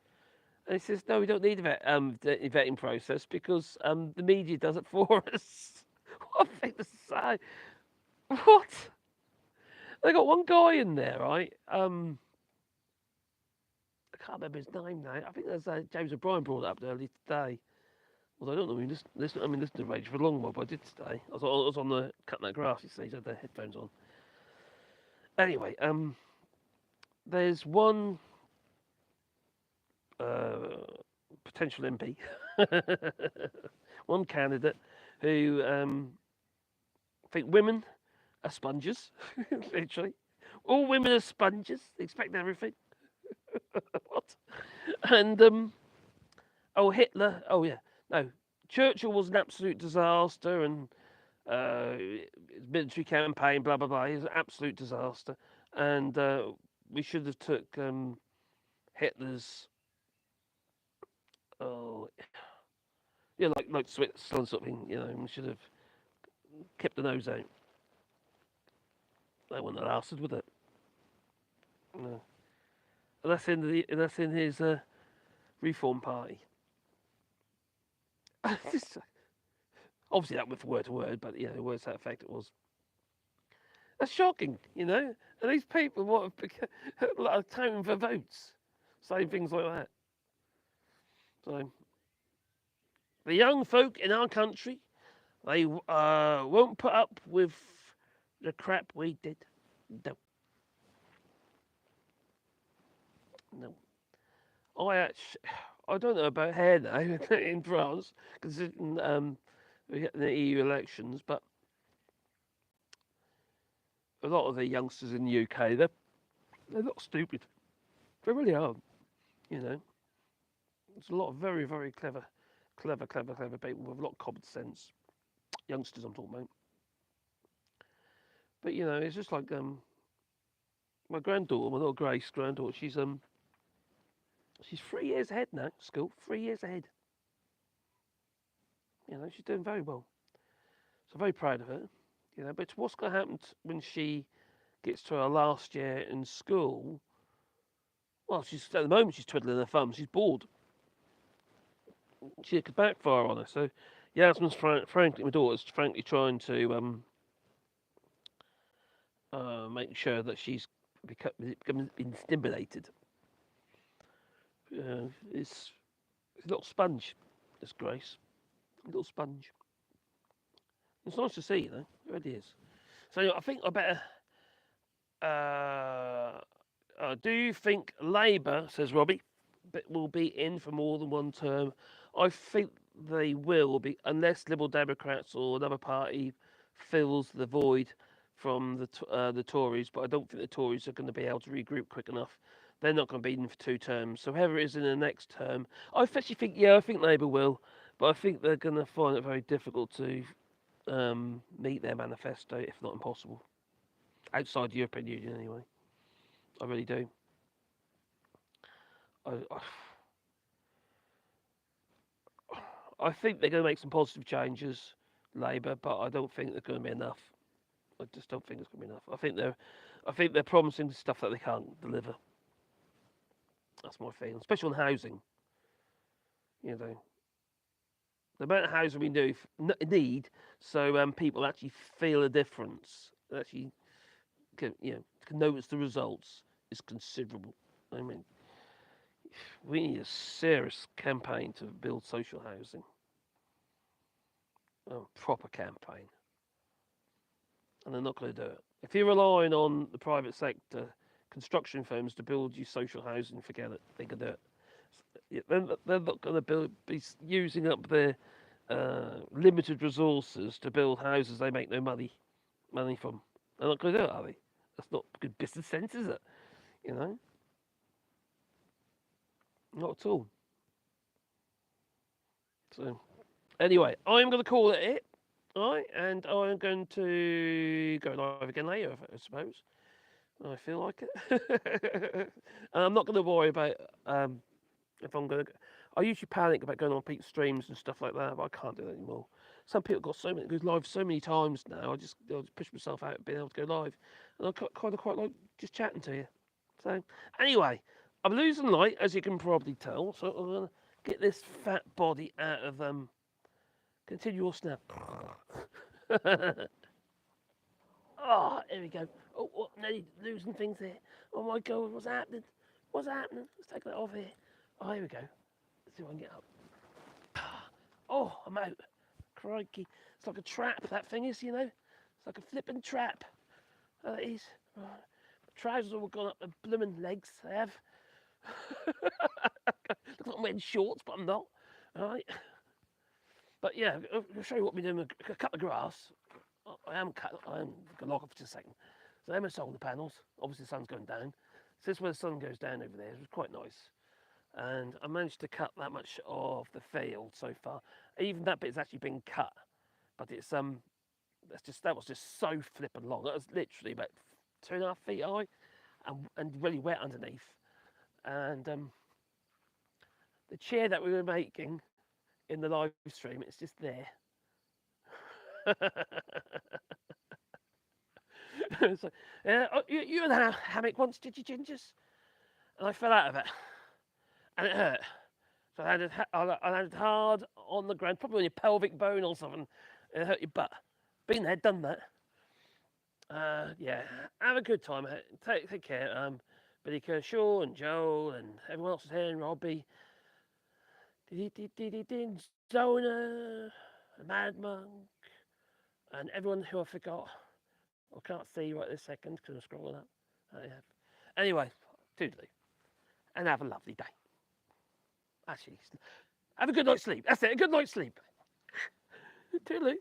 And he says, "No, we don't need a vetting process because the media does it for us." What a thing to say! What? They got one guy in there, right? I can't remember his name now. I think that's James O'Brien brought it up earlier today. Although I don't know, listen to Rage for a long while, but I did today. I was on the cutting that grass. You see, he had the headphones on. Anyway, there's one potential MP, one candidate who think women are sponges, literally. All women are sponges. They expect everything. What? And oh, Hitler. Oh yeah, no. Churchill was an absolute disaster, and his military campaign, blah blah blah. He was an absolute disaster, and we should have took Hitler's. Oh, yeah, like Switzerland sort of thing. We should have kept the nose out. That wouldn't have lasted, would it? No. And that's in his Reform Party. Obviously, that was word to word, but yeah, the words to that effect it was. That's shocking, And these people what have become like a town for votes, saying things like that. So the young folk in our country, they won't put up with the crap we did. No, no. I don't know about hair now in France, considering we get the EU elections, but a lot of the youngsters in the UK, they're not stupid. They really are. There's a lot of very, very clever people with a lot of common sense. Youngsters, I'm talking about. But it's just like my granddaughter, my little Grace granddaughter. She's 3 years ahead now. School 3 years ahead. She's doing very well. So very proud of her. But what's going to happen when she gets to her last year in school? Well, she's at the moment she's twiddling her thumbs. She's bored. She could backfire on her. So Yasmin's frankly, my daughter's frankly trying to make sure that she's becoming stimulated. It's It's a little sponge, this Grace. A little sponge. It's nice to see, you know. It really is. So I think I better. Do you think Labour, says Robbie, will be in for more than one term? I think they will be, unless Liberal Democrats or another party fills the void from the Tories. But I don't think the Tories are going to be able to regroup quick enough. They're not going to be in for 2 terms. So whoever is in the next term, I actually think, yeah, I think Labour will, but I think they're going to find it very difficult to meet their manifesto, if not impossible. Outside the European Union, anyway. I really do. I I think they're going to make some positive changes, Labour, but I don't think they're going to be enough. I just don't think it's going to be enough. I think they're promising stuff that they can't deliver. That's my feeling, especially on housing. You know, the amount of housing we need, so people actually feel a difference, actually can notice the results is considerable. I mean, we need a serious campaign to build social housing, a proper campaign, and they're not going to do it. If you're relying on the private sector, construction firms to build you social housing, forget it. They can do it. They're not going to be using up their limited resources to build houses they make no money from. They're not going to do it, are they? That's not good business sense, is it? You know, not at all. So anyway, I'm going to call it. All right, and I'm going to go live again later, I suppose. I feel like it. And I'm not going to worry about if I'm going to. I usually panic about going on people's streams and stuff like that, but I can't do that anymore. Some people got so many goes live so many times now. I'll just push myself out being able to go live, and I kind of quite like just chatting to you. So anyway, I'm losing light as you can probably tell. So I'm gonna get this fat body out of continual snap. Oh, here we go. Oh, what? Nearly losing things here. Oh my God, what's happening? What's happening? Let's take that off here. Oh, here we go. Let's see if I can get up. Oh, I'm out. Crikey. It's like a trap, that thing is, you know? It's like a flipping trap. That is. Right. My trousers all gone up the blooming legs, they have. Look like I'm wearing shorts, but I'm not. All right. But yeah, I'll show you what we're doing. I cut the grass. I am going to lock off for just a second. So I'm solar panels. Obviously, the sun's going down. So this is where the sun goes down over there. It was quite nice. And I managed to cut that much of the field so far. Even that bit's actually been cut, but it's that was just so flippin' long. That was literally about 2.5 feet high, and really wet underneath. And the chair that we were making in the live stream, it's just there. So, you had a hammock once, did you, Gingers? And I fell out of it, and it hurt. So I landed hard on the ground, probably on your pelvic bone or something. It hurt your butt. Been there, done that. Yeah, have a good time. Take care. Billy Kershaw and Joel and everyone else is here, and Robbie. Zona, Mad Monk, and everyone who I forgot. I can't see right this second because I'm scrolling up. Anyway, toodaloo, and have a lovely day. Actually, have a good night's sleep. That's it, a good night's sleep. Toodaloo.